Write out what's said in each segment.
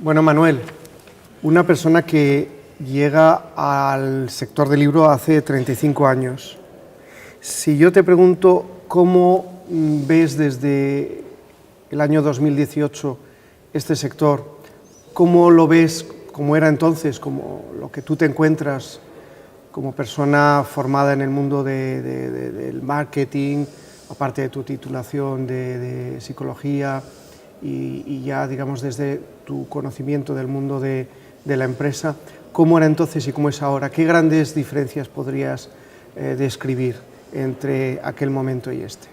Bueno, Manuel, una persona que llega al sector del libro hace 35 años. Si yo te pregunto cómo ves desde el año 2018 este sector, ¿cómo lo ves, cómo era entonces, como lo que tú te encuentras como persona formada en el mundo del marketing, aparte de tu titulación de psicología y ya, digamos, desde tu conocimiento del mundo de la empresa, ¿cómo era entonces y cómo es ahora? ¿Qué grandes diferencias podrías describir entre aquel momento y este?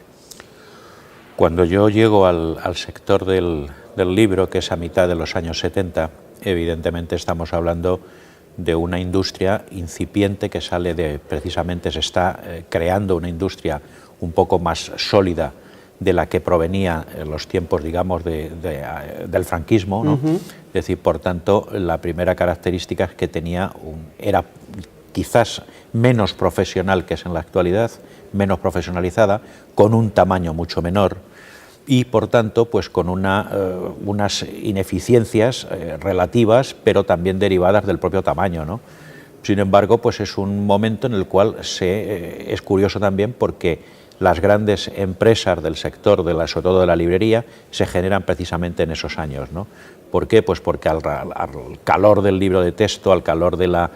Cuando yo llego al sector del libro, que es a mitad de los años 70, evidentemente estamos hablando de una industria incipiente que sale de, precisamente se está creando una industria un poco más sólida de la que provenía en los tiempos, digamos, del franquismo, ¿no? Es decir, por tanto, la primera característica es que era quizás menos profesional que es en la actualidad, menos profesionalizada, con un tamaño mucho menor y, por tanto, pues con unas ineficiencias relativas, pero también derivadas del propio tamaño, ¿no? Sin embargo, pues es un momento en el cual es curioso también porque las grandes empresas del sector, sobre todo de la librería, se generan precisamente en esos años, ¿no? ¿Por qué? Pues porque al calor del libro de texto, al calor del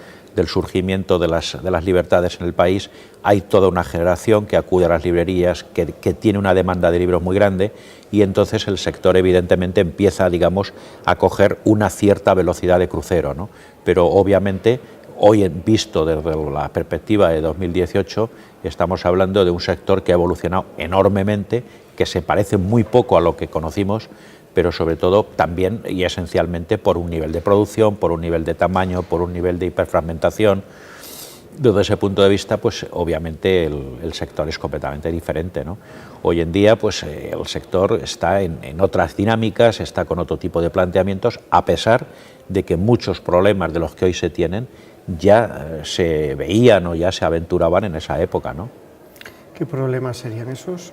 surgimiento de las libertades en el país, hay toda una generación que acude a las librerías, que tiene una demanda de libros muy grande y entonces el sector evidentemente empieza, digamos, a coger una cierta velocidad de crucero, ¿no? Pero obviamente hoy, visto desde la perspectiva de 2018, estamos hablando de un sector que ha evolucionado enormemente, que se parece muy poco a lo que conocimos, pero sobre todo también y esencialmente por un nivel de producción, por un nivel de tamaño, por un nivel de hiperfragmentación. Desde ese punto de vista, pues obviamente el sector es completamente diferente, ¿no? Hoy en día, pues el sector está en otras dinámicas, está con otro tipo de planteamientos, a pesar de que muchos problemas de los que hoy se tienen ya se veían o ya se aventuraban en esa época, ¿no? ¿Qué problemas serían esos?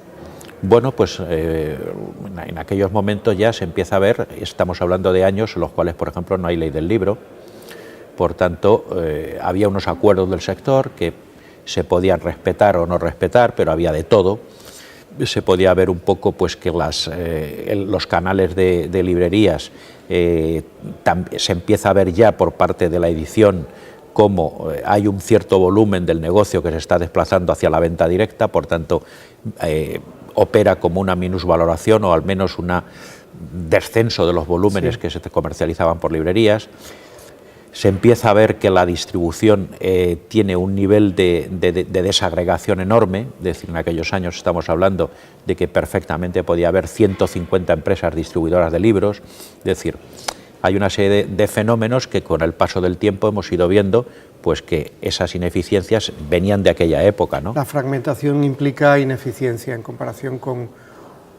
Bueno, pues en aquellos momentos ya se empieza a ver, estamos hablando de años en los cuales, por ejemplo, no hay ley del libro, por tanto, había unos acuerdos del sector que se podían respetar o no respetar, pero había de todo. Se podía ver un poco pues que los canales de librerías se empieza a ver ya por parte de la edición cómo hay un cierto volumen del negocio que se está desplazando hacia la venta directa, por tanto opera como una minusvaloración o al menos un descenso de los volúmenes que se comercializaban por librerías. Se empieza a ver que la distribución tiene un nivel de desagregación enorme, es decir, en aquellos años estamos hablando de que perfectamente podía haber 150 empresas distribuidoras de libros, es decir, hay una serie de fenómenos que con el paso del tiempo hemos ido viendo pues que esas ineficiencias venían de aquella época, ¿no? La fragmentación implica ineficiencia en comparación con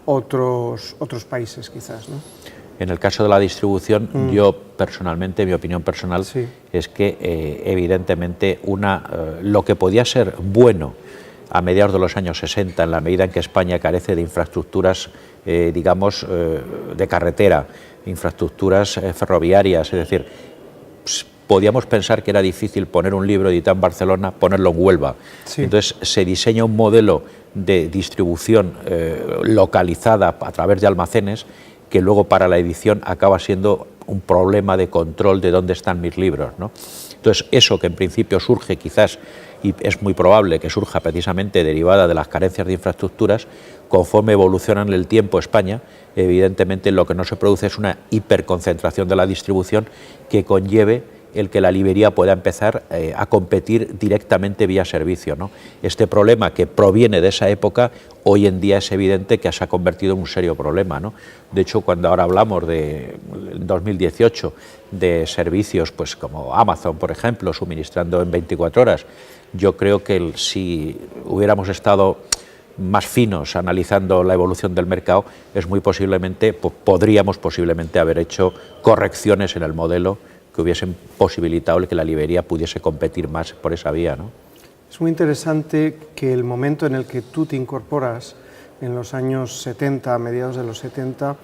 otros países, quizás, ¿no? En el caso de la distribución, yo personalmente, mi opinión personal, es que evidentemente lo que podía ser bueno a mediados de los años 60, en la medida en que España carece de infraestructuras, digamos, de carretera, infraestructuras ferroviarias, es decir, podíamos pensar que era difícil poner un libro editado en Barcelona, ponerlo en Huelva. Entonces se diseña un modelo de distribución localizada a través de almacenes que luego para la edición acaba siendo un problema de control de dónde están mis libros, ¿no? Entonces eso que en principio surge quizás, y es muy probable que surja precisamente derivada de las carencias de infraestructuras, conforme evoluciona en el tiempo España, evidentemente lo que no se produce es una hiperconcentración de la distribución que conlleve el que la librería pueda empezar a competir directamente vía servicio, ¿no? Este problema que proviene de esa época, hoy en día es evidente que se ha convertido en un serio problema, ¿no? De hecho, cuando ahora hablamos de 2018 de servicios pues como Amazon, por ejemplo, suministrando en 24 horas, yo creo que si hubiéramos estado más finos analizando la evolución del mercado, es muy posiblemente, podríamos posiblemente haber hecho correcciones en el modelo que hubiesen posibilitado el que la librería pudiese competir más por esa vía, ¿no? Es muy interesante que el momento en el que tú te incorporas, en los años 70, a mediados de los 70,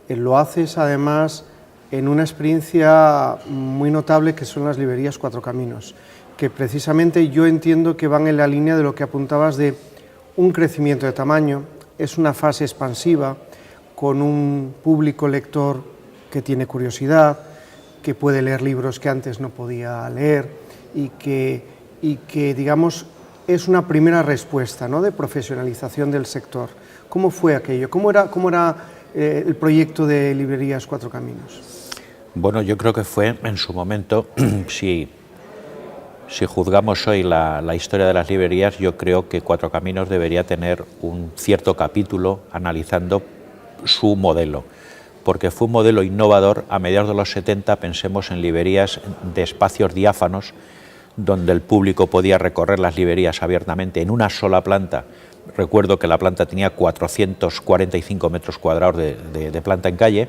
lo haces además en una experiencia muy notable que son las librerías Cuatro Caminos, que precisamente yo entiendo que van en la línea de lo que apuntabas de un crecimiento de tamaño, es una fase expansiva, con un público lector que tiene curiosidad, que puede leer libros que antes no podía leer y que digamos, es una primera respuesta, ¿no?, de profesionalización del sector. ¿Cómo fue aquello? ¿Cómo era el proyecto de Librerías Cuatro Caminos? Bueno, yo creo que fue en su momento, si juzgamos hoy la historia de las librerías, yo creo que Cuatro Caminos debería tener un cierto capítulo analizando su modelo, porque fue un modelo innovador. A mediados de los 70, pensemos en librerías de espacios diáfanos, donde el público podía recorrer las librerías abiertamente en una sola planta. Recuerdo que la planta tenía 445 metros cuadrados de planta en calle,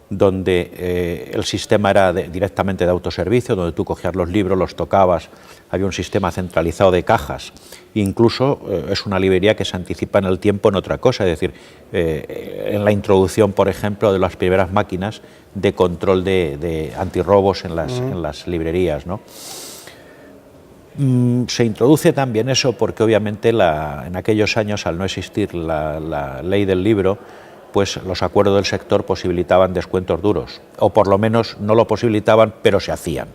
donde el sistema era directamente de autoservicio, donde tú cogías los libros, los tocabas, había un sistema centralizado de cajas. Incluso es una librería que se anticipa en el tiempo en otra cosa, es decir, en la introducción, por ejemplo, de las primeras máquinas de control de antirrobos en las librerías, ¿no? Se introduce también eso porque obviamente en aquellos años, al no existir la ley del libro, pues los acuerdos del sector posibilitaban descuentos duros, o por lo menos no lo posibilitaban, pero se hacían.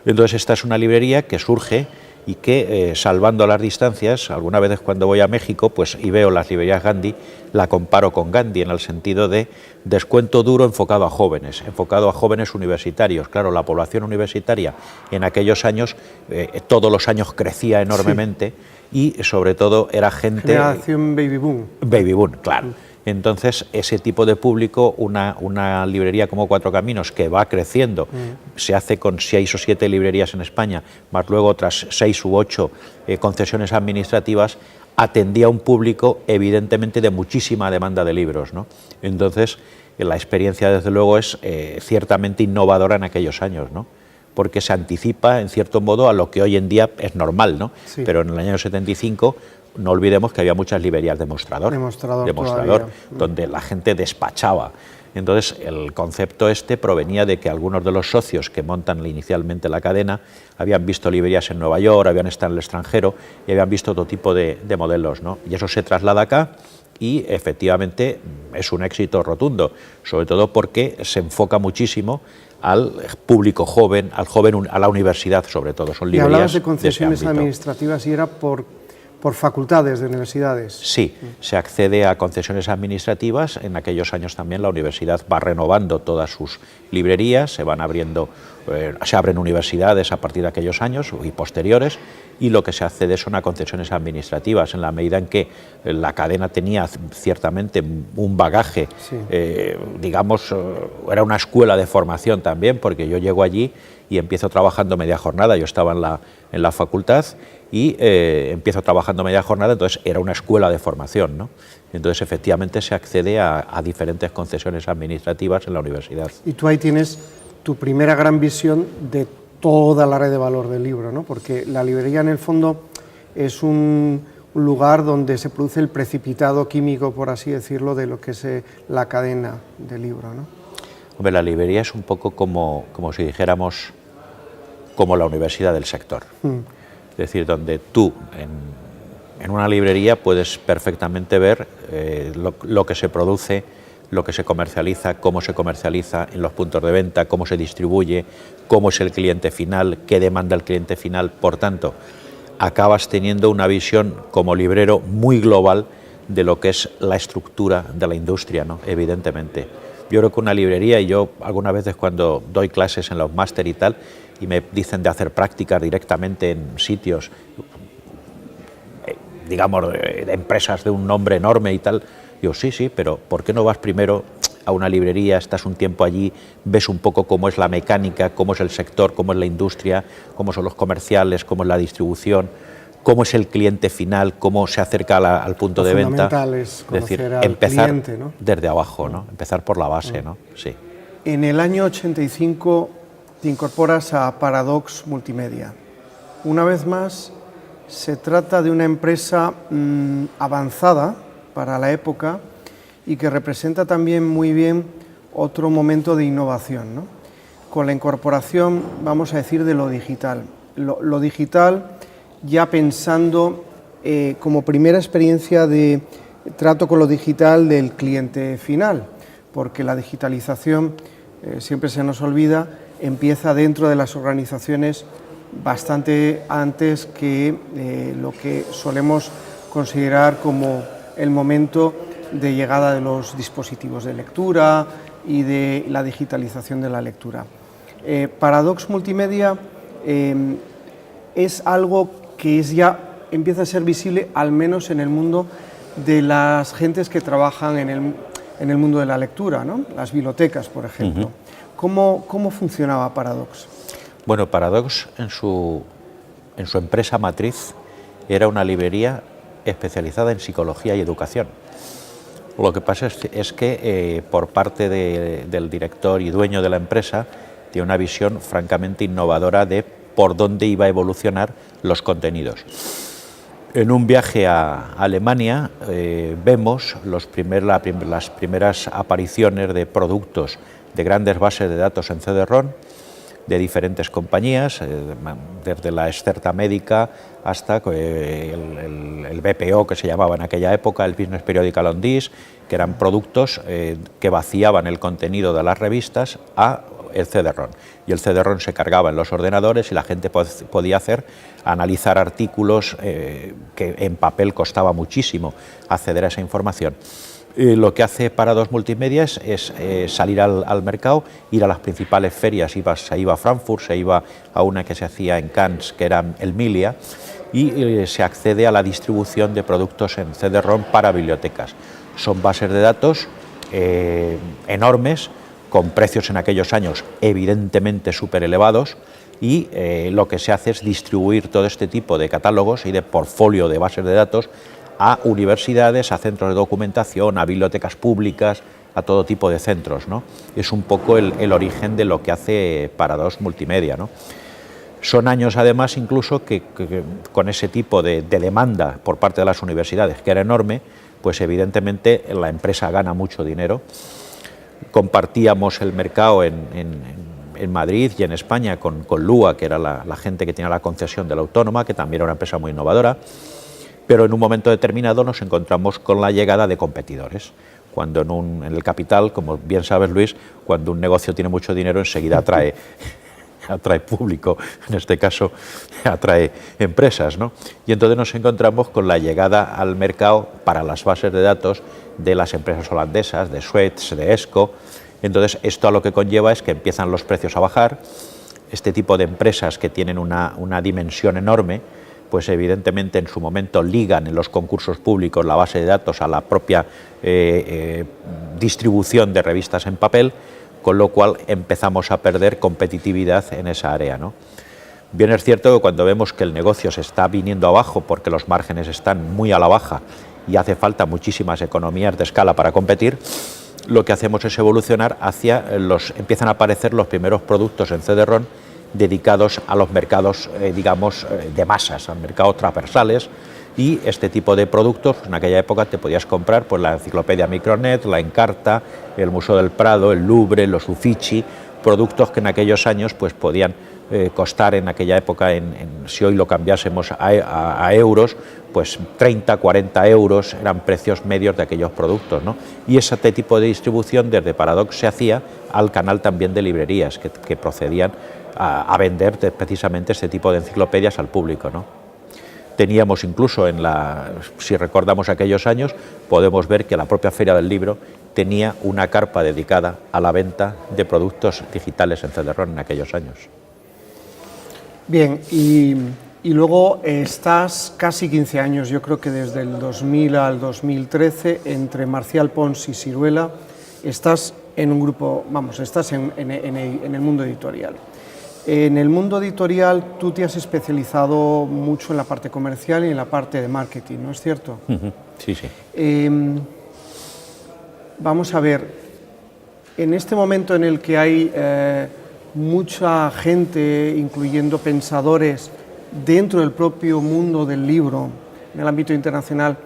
Entonces esta es una librería que surge y que, salvando las distancias, algunas veces cuando voy a México pues, y veo las librerías Gandhi, la comparo con Gandhi en el sentido de descuento duro enfocado a jóvenes universitarios. Claro, la población universitaria en aquellos años, todos los años crecía enormemente, sí, y sobre todo era gente... Generación baby boom. Baby boom, claro. Entonces, ese tipo de público, una librería como Cuatro Caminos, que va creciendo, se hace con 6 o 7 librerías en España, más luego otras 6 u 8 concesiones administrativas, atendía a un público evidentemente de muchísima demanda de libros, ¿no? Entonces, la experiencia desde luego es ciertamente innovadora en aquellos años, ¿no?, porque se anticipa en cierto modo a lo que hoy en día es normal, ¿no? Sí. Pero en el año 75... no olvidemos que había muchas librerías de mostrador, donde la gente despachaba. Entonces, el concepto provenía de que algunos de los socios que montan inicialmente la cadena habían visto librerías en Nueva York, habían estado en el extranjero y habían visto otro tipo de modelos, ¿no? Y eso se traslada acá y efectivamente es un éxito rotundo, sobre todo porque se enfoca muchísimo al público joven, a la universidad sobre todo. Son librerías. Y hablabas de concesiones administrativas y era por facultades de universidades. Sí, se accede a concesiones administrativas. En aquellos años también la universidad va renovando todas sus librerías, se abren universidades a partir de aquellos años y posteriores, y lo que se accede son a concesiones administrativas, en la medida en que la cadena tenía ciertamente un bagaje, sí, digamos, era una escuela de formación también, porque yo llego allí y empiezo trabajando media jornada. Yo estaba en la facultad y empiezo trabajando media jornada, entonces era una escuela de formación, ¿no? Entonces efectivamente se accede a diferentes concesiones administrativas en la universidad. Y tú ahí tienes tu primera gran visión de toda la red de valor del libro, ¿no? Porque la librería en el fondo es un lugar donde se produce el precipitado químico, por así decirlo, de lo que es la cadena del libro, ¿no? Hombre, la librería es un poco como si dijéramos, como la universidad del sector. Es decir, donde tú en una librería puedes perfectamente ver lo que se produce, lo que se comercializa, cómo se comercializa en los puntos de venta, cómo se distribuye, cómo es el cliente final, qué demanda el cliente final. Por tanto, acabas teniendo una visión como librero muy global de lo que es la estructura de la industria, ¿no? Evidentemente. Yo creo que una librería, y yo algunas veces cuando doy clases en los máster y tal, y me dicen de hacer prácticas directamente en sitios, digamos, de empresas de un nombre enorme y tal, digo, sí, pero ¿por qué no vas primero a una librería, estás un tiempo allí, ves un poco cómo es la mecánica, cómo es el sector, cómo es la industria, cómo son los comerciales, cómo es la distribución, cómo es el cliente final, cómo se acerca al punto de venta? Es decir, empezar cliente, ¿no?, desde abajo, ¿no? Empezar por la base, ¿no? Sí. En el año 85 te incorporas a Paradox Multimedia. Una vez más, se trata de una empresa avanzada para la época y que representa también muy bien otro momento de innovación, ¿no? Con la incorporación, vamos a decir, de lo digital. Lo digital ya pensando como primera experiencia de trato con lo digital del cliente final, porque la digitalización, siempre se nos olvida, empieza dentro de las organizaciones bastante antes que lo que solemos considerar como el momento de llegada de los dispositivos de lectura y de la digitalización de la lectura. Paradox Multimedia es algo que empieza a ser visible, al menos en el mundo de las gentes que trabajan en el mundo de la lectura, ¿no? Las bibliotecas, por ejemplo. ¿Cómo funcionaba Paradox? Bueno, Paradox en su empresa matriz era una librería especializada en psicología y educación. Lo que pasa es que por parte del director y dueño de la empresa tiene una visión francamente innovadora de por dónde iba a evolucionar los contenidos. En un viaje a Alemania vemos las primeras apariciones de productos de grandes bases de datos en CD-ROM de diferentes compañías, desde la Excerta Médica hasta el BPO, que se llamaba en aquella época, el Business Periodical on Disk, que eran productos que vaciaban el contenido de las revistas a el CD-ROM, y el CD-ROM se cargaba en los ordenadores y la gente podía analizar artículos que en papel costaba muchísimo acceder a esa información. Lo que hace Paradox Multimedia es salir al mercado, ir a las principales ferias, se iba a Frankfurt, se iba a una que se hacía en Cannes, que era el Milia, y se accede a la distribución de productos en CD-ROM para bibliotecas. Son bases de datos enormes, con precios en aquellos años evidentemente súper elevados, y lo que se hace es distribuir todo este tipo de catálogos y de portfolio de bases de datos a universidades, a centros de documentación, a bibliotecas públicas, a todo tipo de centros, ¿no? Es un poco el origen de lo que hace Paradox Multimedia, ¿no? Son años además incluso que con ese tipo de demanda por parte de las universidades, que era enorme, pues evidentemente la empresa gana mucho dinero. Compartíamos el mercado en Madrid y en España con LUA, que era la gente que tenía la concesión de la Autónoma, que también era una empresa muy innovadora, pero en un momento determinado nos encontramos con la llegada de competidores. Cuando en el capital, como bien sabes, Luis, cuando un negocio tiene mucho dinero enseguida atrae público, en este caso atrae empresas, ¿no? Y entonces nos encontramos con la llegada al mercado para las bases de datos de las empresas holandesas, de Swets, de ESCO. Entonces esto a lo que conlleva es que empiezan los precios a bajar. Este tipo de empresas que tienen una dimensión enorme, pues evidentemente en su momento ligan en los concursos públicos la base de datos a la propia distribución de revistas en papel, con lo cual empezamos a perder competitividad en esa área, ¿no? Bien es cierto que cuando vemos que el negocio se está viniendo abajo porque los márgenes están muy a la baja y hace falta muchísimas economías de escala para competir, lo que hacemos es evolucionar empiezan a aparecer los primeros productos en CD-ROM dedicados a los mercados, digamos, de masas, a mercados transversales, y este tipo de productos, en aquella época te podías comprar pues la enciclopedia Micronet, la Encarta, el Museo del Prado, el Louvre, los Uffizi, productos que en aquellos años pues podían costar en aquella época, si hoy lo cambiásemos a euros, pues 30, 40 euros eran precios medios de aquellos productos, ¿no? Y ese tipo de distribución desde Paradox se hacía al canal también de librerías que procedían a vender precisamente este tipo de enciclopedias al público, ¿no? Teníamos incluso si recordamos aquellos años, podemos ver que la propia Feria del Libro tenía una carpa dedicada a la venta de productos digitales en CD-ROM en aquellos años. Bien, y luego estás casi 15 años, yo creo que desde el 2000 al 2013, entre Marcial Pons y Siruela, estás en un grupo, estás en el mundo editorial. En el mundo editorial tú te has especializado mucho en la parte comercial y en la parte de marketing, ¿no es cierto? Sí, sí. Vamos a ver, en este momento en el que hay mucha gente, incluyendo pensadores dentro del propio mundo del libro, en el ámbito internacional,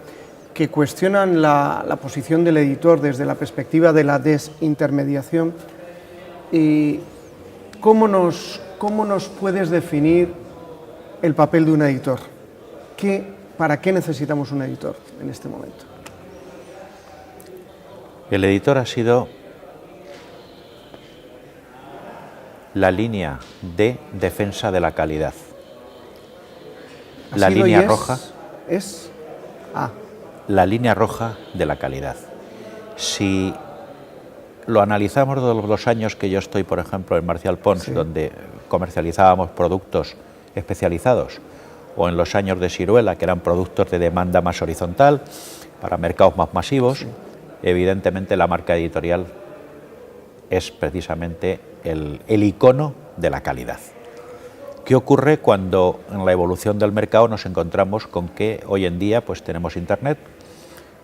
que cuestionan la posición del editor desde la perspectiva de la desintermediación. ¿Cómo nos puedes definir el papel de un editor? ¿Para qué necesitamos un editor en este momento? El editor ha sido la línea de defensa de la calidad. La línea roja es la línea roja de la calidad. Si lo analizamos de los años que yo estoy, por ejemplo, en Marcial Pons, sí, donde comercializábamos productos especializados, o en los años de Siruela, que eran productos de demanda más horizontal, para mercados más masivos, sí, evidentemente la marca editorial es precisamente el icono de la calidad. ¿Qué ocurre cuando en la evolución del mercado nos encontramos con que hoy en día pues tenemos Internet,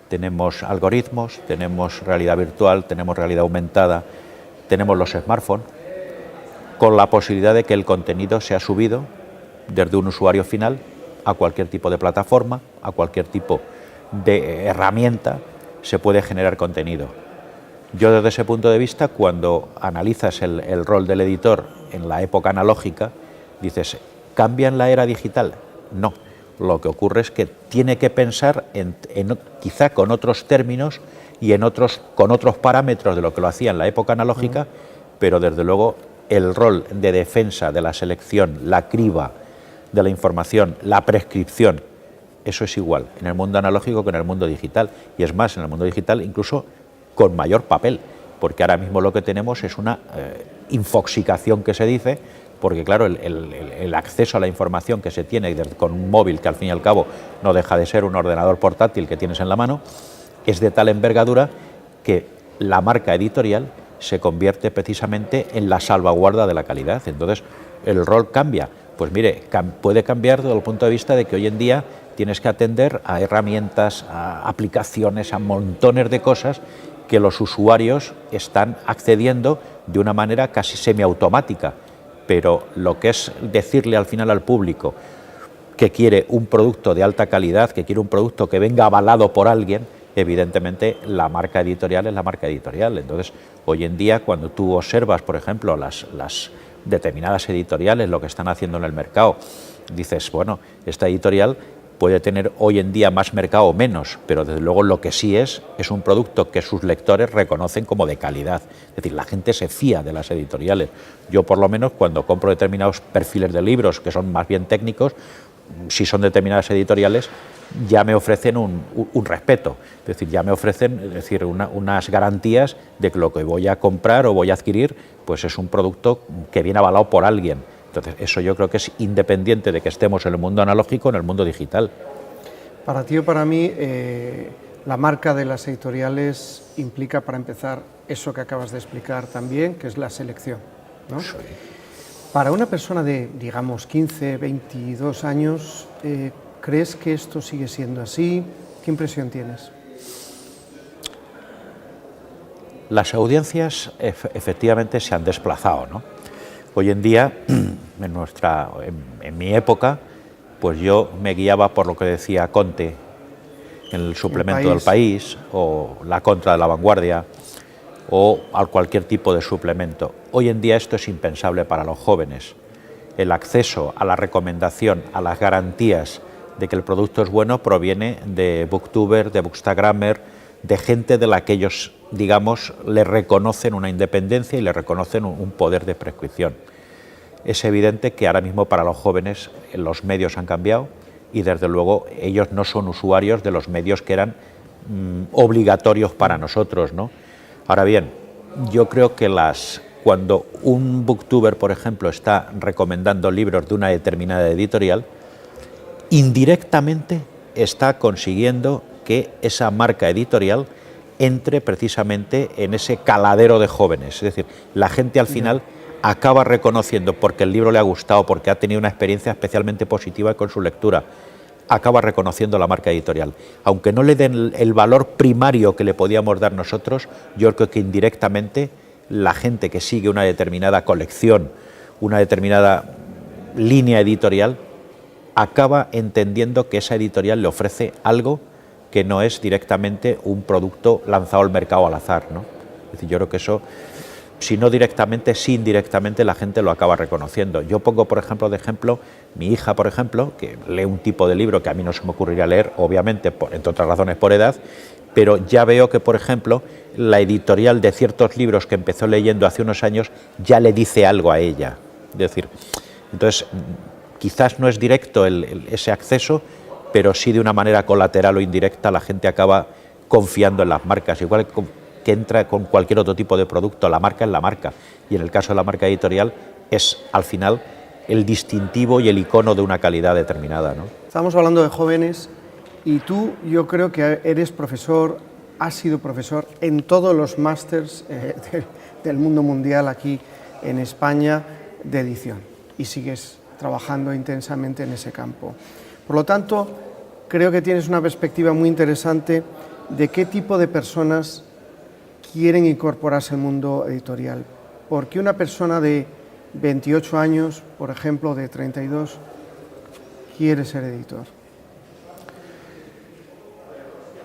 tenemos algoritmos, tenemos realidad virtual, tenemos realidad aumentada, tenemos los smartphones, con la posibilidad de que el contenido sea subido desde un usuario final a cualquier tipo de plataforma, a cualquier tipo de herramienta, se puede generar contenido. Yo desde ese punto de vista, cuando analizas el rol del editor en la época analógica, dices, ¿cambia en la era digital? No. Lo que ocurre es que tiene que pensar quizá con otros términos y con otros parámetros de lo que lo hacía en la época analógica, pero desde luego el rol de defensa de la selección, la criba de la información, la prescripción, eso es igual en el mundo analógico que en el mundo digital. Y es más, en el mundo digital incluso con mayor papel, porque ahora mismo lo que tenemos es una infoxicación que se dice, porque claro, el acceso a la información que se tiene con un móvil, que al fin y al cabo no deja de ser un ordenador portátil que tienes en la mano, es de tal envergadura que la marca editorial se convierte precisamente en la salvaguarda de la calidad. Entonces, el rol cambia. Pues mire, puede cambiar desde el punto de vista de que hoy en día tienes que atender a herramientas, a aplicaciones, a montones de cosas que los usuarios están accediendo de una manera casi semiautomática. Pero lo que es decirle al final al público que quiere un producto de alta calidad, que quiere un producto que venga avalado por alguien, evidentemente la marca editorial es la marca editorial. Entonces, hoy en día, cuando tú observas, por ejemplo, las determinadas editoriales, lo que están haciendo en el mercado, dices, bueno, esta editorial puede tener hoy en día más mercado o menos, pero desde luego lo que sí es un producto que sus lectores reconocen como de calidad. Es decir, la gente se fía de las editoriales. Yo, por lo menos, cuando compro determinados perfiles de libros que son más bien técnicos, si son determinadas editoriales, ya me ofrecen un respeto. Es decir, ya me ofrecen unas garantías de que lo que voy a comprar o voy a adquirir pues es un producto que viene avalado por alguien. Entonces, eso yo creo que es independiente de que estemos en el mundo analógico o en el mundo digital. Para ti o para mí, la marca de las editoriales implica, para empezar, eso que acabas de explicar también, que es la selección, ¿no? Sí. Para una persona de, digamos, 15, 22 años, ¿crees que esto sigue siendo así? ¿Qué impresión tienes? Las audiencias efectivamente se han desplazado, ¿no? Hoy en día, en mi época, pues yo me guiaba por lo que decía Conte en el suplemento del País, o La Contra de la Vanguardia, o a cualquier tipo de suplemento. Hoy en día esto es impensable para los jóvenes. El acceso a la recomendación, a las garantías de que el producto es bueno, proviene de Booktuber, de Bookstagrammer, de gente de la que ellos, digamos, le reconocen una independencia y le reconocen un poder de prescripción. Es evidente que ahora mismo para los jóvenes los medios han cambiado y desde luego ellos no son usuarios de los medios que eran obligatorios para nosotros, ¿no? Ahora bien, yo creo que cuando un booktuber, por ejemplo, está recomendando libros de una determinada editorial, indirectamente está consiguiendo que esa marca editorial entre precisamente en ese caladero de jóvenes. Es decir, la gente al final acaba reconociendo, porque el libro le ha gustado, porque ha tenido una experiencia especialmente positiva con su lectura, acaba reconociendo la marca editorial. Aunque no le den el valor primario que le podíamos dar nosotros, yo creo que indirectamente la gente que sigue una determinada colección, una determinada línea editorial, acaba entendiendo que esa editorial le ofrece algo que no es directamente un producto lanzado al mercado al azar, ¿no? Es decir, yo creo que eso, si no directamente, sí indirectamente, la gente lo acaba reconociendo. Yo pongo, por ejemplo, de ejemplo, mi hija, por ejemplo, que lee un tipo de libro que a mí no se me ocurriría leer, obviamente, entre otras razones por edad, pero ya veo que, por ejemplo, la editorial de ciertos libros que empezó leyendo hace unos años ya le dice algo a ella. Es decir, entonces, quizás no es directo ese acceso, pero sí de una manera colateral o indirecta la gente acaba confiando en las marcas, igual que entra con cualquier otro tipo de producto, la marca es la marca, y en el caso de la marca editorial es al final el distintivo y el icono de una calidad determinada, ¿no? Estamos hablando de jóvenes y tú, yo creo que eres profesor, has sido profesor en todos los másters del mundo mundial aquí en España de edición y sigues trabajando intensamente en ese campo. Por lo tanto, creo que tienes una perspectiva muy interesante de qué tipo de personas quieren incorporarse al mundo editorial. ¿Por qué una persona de 28 años, por ejemplo, de 32, quiere ser editor?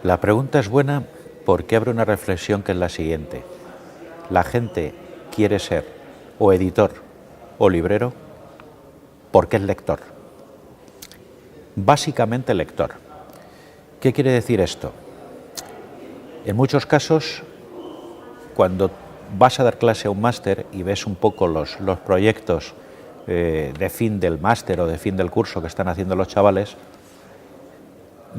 La pregunta es buena porque abre una reflexión que es la siguiente. La gente quiere ser o editor o librero porque es lector. Básicamente lector. ¿Qué quiere decir esto? En muchos casos, cuando vas a dar clase a un máster y ves un poco los proyectos de fin del máster o de fin del curso que están haciendo los chavales,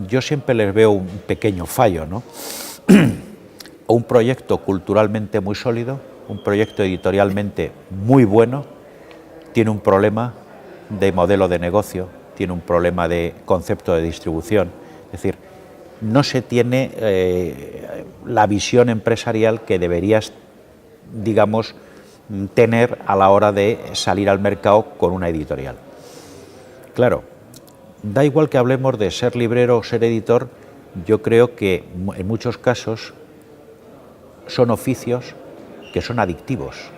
yo siempre les veo un pequeño fallo, ¿no? Un proyecto culturalmente muy sólido, un proyecto editorialmente muy bueno, tiene un problema de modelo de negocio, tiene un problema de concepto de distribución, es decir, no se tiene la visión empresarial que deberías, digamos, tener a la hora de salir al mercado con una editorial. Claro, da igual que hablemos de ser librero o ser editor, yo creo que en muchos casos son oficios que son adictivos,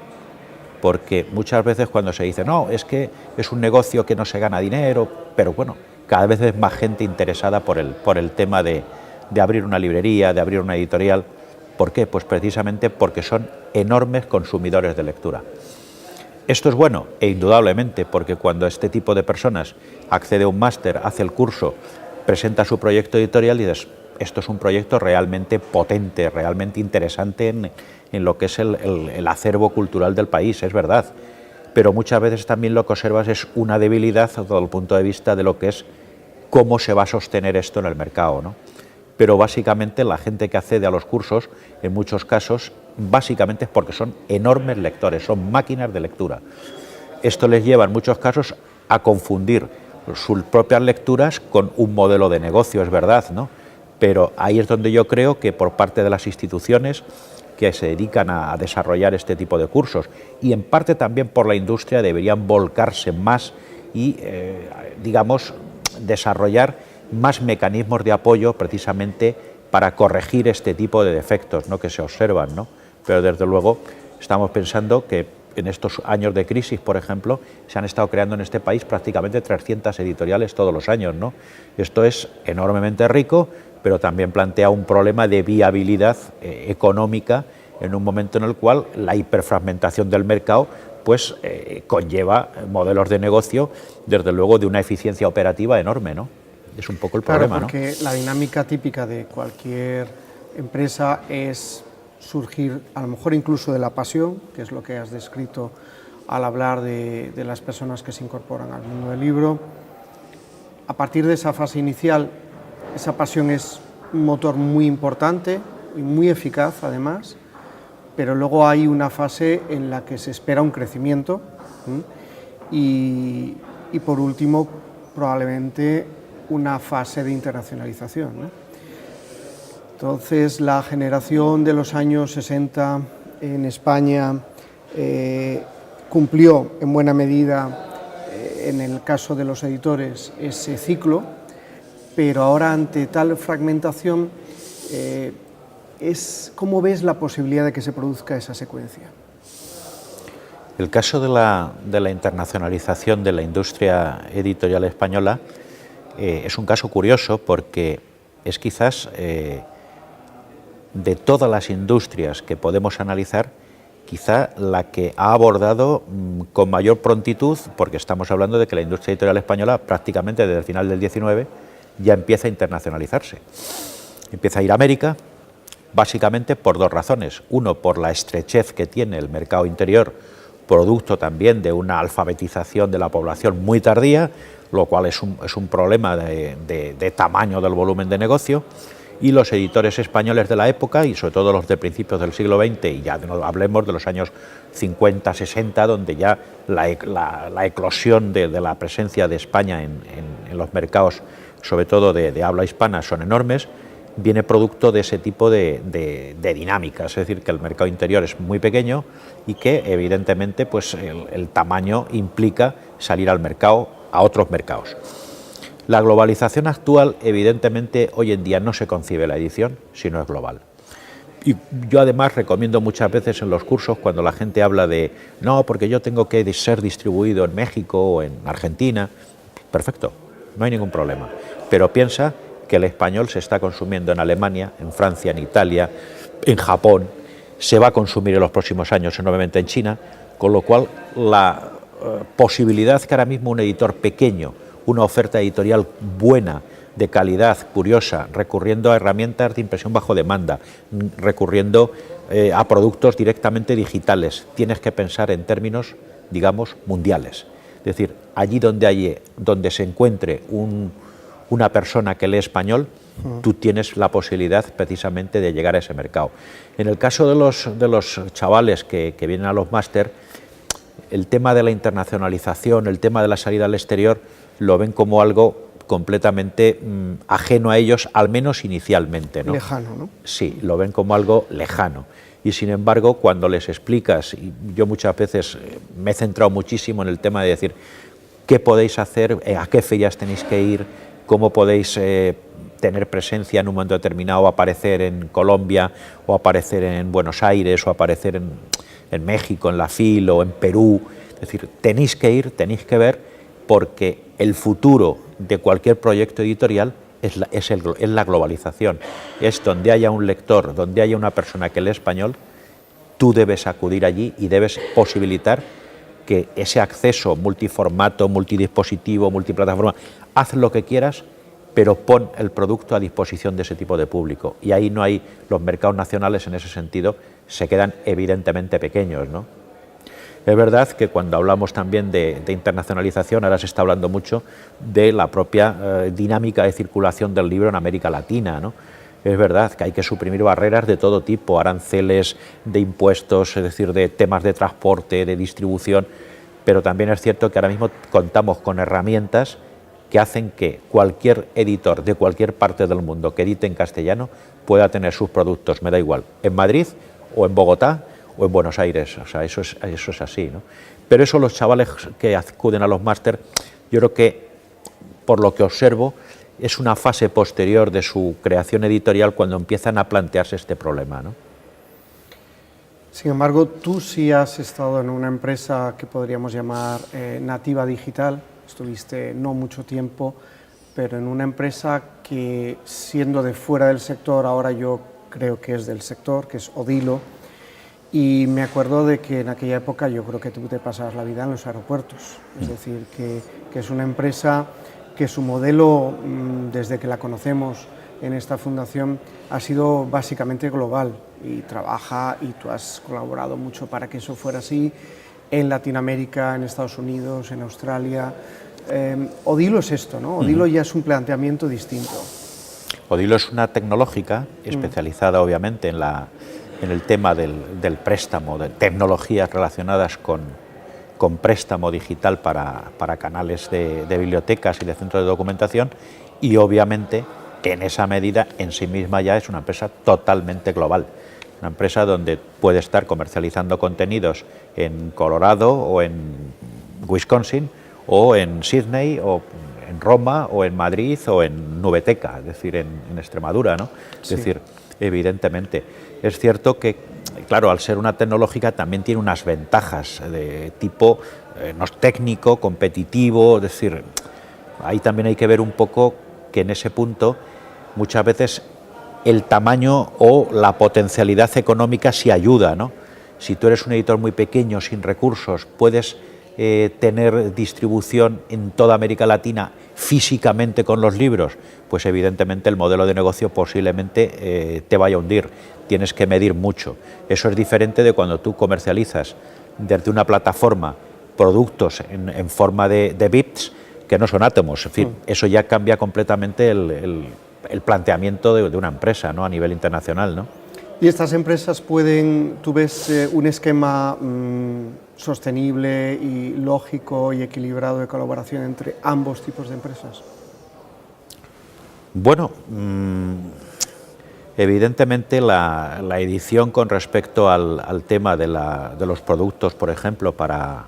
porque muchas veces cuando se dice, no, es que es un negocio que no se gana dinero, pero bueno, cada vez es más gente interesada por el tema de abrir una librería, de abrir una editorial. ¿Por qué? Pues precisamente porque son enormes consumidores de lectura. Esto es bueno, e indudablemente, porque cuando este tipo de personas accede a un máster, hace el curso, presenta su proyecto editorial y dices, esto es un proyecto realmente potente, realmente interesante en lo que es el acervo cultural del país, es verdad. Pero muchas veces también lo que observas es una debilidad desde el punto de vista de lo que es cómo se va a sostener esto en el mercado, ¿no? Pero básicamente la gente que accede a los cursos, en muchos casos, básicamente es porque son enormes lectores, son máquinas de lectura. Esto les lleva en muchos casos a confundir sus propias lecturas con un modelo de negocio, es verdad, ¿no? Pero ahí es donde yo creo que por parte de las instituciones que se dedican a desarrollar este tipo de cursos y en parte también por la industria deberían volcarse más y, digamos, desarrollar más mecanismos de apoyo precisamente para corregir este tipo de defectos, ¿no?, que se observan, ¿no? Pero desde luego estamos pensando que en estos años de crisis, por ejemplo, se han estado creando en este país prácticamente 300 editoriales todos los años, ¿no? Esto es enormemente rico, pero también plantea un problema de viabilidad económica en un momento en el cual la hiperfragmentación del mercado pues conlleva modelos de negocio, desde luego, de una eficiencia operativa enorme, ¿no? Es un poco el problema, ¿no? Porque la dinámica típica de cualquier empresa es surgir, a lo mejor incluso de la pasión, que es lo que has descrito al hablar de las personas que se incorporan al mundo del libro. A partir de esa fase inicial, esa pasión es un motor muy importante y muy eficaz además, pero luego hay una fase en la que se espera un crecimiento y por último probablemente una fase de internacionalización, ¿no? Entonces la generación de los años 60 en España cumplió en buena medida en el caso de los editores ese ciclo, pero ahora ante tal fragmentación ¿cómo ves la posibilidad de que se produzca esa secuencia? El caso de la internacionalización de la industria editorial española es un caso curioso porque es quizás de todas las industrias que podemos analizar, quizá la que ha abordado con mayor prontitud, porque estamos hablando de que la industria editorial española prácticamente desde el final del 19 ya empieza a internacionalizarse. Empieza a ir a América, básicamente por dos razones. Uno, por la estrechez que tiene el mercado interior, producto también de una alfabetización de la población muy tardía, lo cual es un problema de tamaño del volumen de negocio, y los editores españoles de la época, y sobre todo los de principios del siglo XX, y ya no hablemos de los años 50, 60, donde ya la eclosión de la presencia de España en los mercados, sobre todo de habla hispana, son enormes, viene producto de ese tipo de dinámicas, es decir, que el mercado interior es muy pequeño y que evidentemente pues el tamaño implica salir al mercado, a otros mercados. La globalización actual, evidentemente, hoy en día no se concibe la edición si no es global. Y yo además recomiendo muchas veces en los cursos, cuando la gente habla de no, porque yo tengo que ser distribuido en México o en Argentina, perfecto, no hay ningún problema. Pero piensa que el español se está consumiendo en Alemania, en Francia, en Italia, en Japón, se va a consumir en los próximos años enormemente en China, con lo cual la posibilidad que ahora mismo un editor pequeño, una oferta editorial buena, de calidad, curiosa, recurriendo a herramientas de impresión bajo demanda, recurriendo a productos directamente digitales. Tienes que pensar en términos, digamos, mundiales. Es decir, allí donde se encuentre una persona que lee español, tú tienes la posibilidad precisamente de llegar a ese mercado. En el caso de los chavales que vienen a los máster, el tema de la internacionalización, el tema de la salida al exterior, lo ven como algo completamente ajeno a ellos, al menos inicialmente, ¿no? Lejano, ¿no? Sí, lo ven como algo lejano. Y sin embargo, cuando les explicas, y yo muchas veces me he centrado muchísimo en el tema de decir qué podéis hacer, a qué ferias tenéis que ir, cómo podéis tener presencia en un momento determinado, aparecer en Colombia, o aparecer en Buenos Aires, o aparecer en México, en la FIL, o en Perú. Es decir, tenéis que ir, tenéis que ver, porque el futuro de cualquier proyecto editorial es la globalización. Es donde haya un lector, donde haya una persona que lee español, tú debes acudir allí y debes posibilitar que ese acceso multiformato, multidispositivo, multiplataforma, haz lo que quieras, pero pon el producto a disposición de ese tipo de público. Y ahí no hay, los mercados nacionales en ese sentido se quedan evidentemente pequeños, ¿no? Es verdad que cuando hablamos también de internacionalización, ahora se está hablando mucho de la propia dinámica de circulación del libro en América Latina, ¿no? Es verdad que hay que suprimir barreras de todo tipo, aranceles, de impuestos, es decir, de temas de transporte, de distribución, pero también es cierto que ahora mismo contamos con herramientas que hacen que cualquier editor de cualquier parte del mundo que edite en castellano pueda tener sus productos, me da igual, en Madrid o en Bogotá o en Buenos Aires, o sea, eso es así, ¿no? Pero eso los chavales que acuden a los máster, yo creo que, por lo que observo, es una fase posterior de su creación editorial cuando empiezan a plantearse este problema, ¿no? Sin embargo, tú sí has estado en una empresa que podríamos llamar nativa digital, estuviste no mucho tiempo, pero en una empresa que, siendo de fuera del sector, ahora yo creo que es del sector, que es Odilo. Y me acuerdo de que en aquella época yo creo que tú te pasabas la vida en los aeropuertos, es decir, que es una empresa que su modelo, desde que la conocemos en esta fundación, ha sido básicamente global y trabaja, y tú has colaborado mucho para que eso fuera así, en Latinoamérica, en Estados Unidos, en Australia. Odilo es esto, ¿no? Odilo ya es un planteamiento distinto. Odilo es una tecnológica especializada obviamente en el tema del préstamo, de tecnologías relacionadas con préstamo digital para canales de bibliotecas y de centros de documentación, y obviamente en esa medida en sí misma ya es una empresa totalmente global, una empresa donde puede estar comercializando contenidos en Colorado o en Wisconsin o en Sydney o en Roma o en Madrid o en Nubeteca, es decir, en Extremadura, ¿no? Es decir, evidentemente. Es cierto que, claro, al ser una tecnológica también tiene unas ventajas de tipo no técnico, competitivo, es decir, ahí también hay que ver un poco que en ese punto muchas veces el tamaño o la potencialidad económica sí ayuda, ¿no? Si tú eres un editor muy pequeño, sin recursos, puedes tener distribución en toda América Latina físicamente con los libros, pues evidentemente el modelo de negocio posiblemente te vaya a hundir. Tienes que medir mucho. Eso es diferente de cuando tú comercializas desde una plataforma productos en forma de bits que no son átomos. En fin, eso ya cambia completamente el planteamiento de una empresa, ¿no? A nivel internacional, ¿no? Y estas empresas pueden, tú ves un esquema sostenible y lógico y equilibrado de colaboración entre ambos tipos de empresas. Bueno, evidentemente la edición con respecto al tema de los productos, por ejemplo, para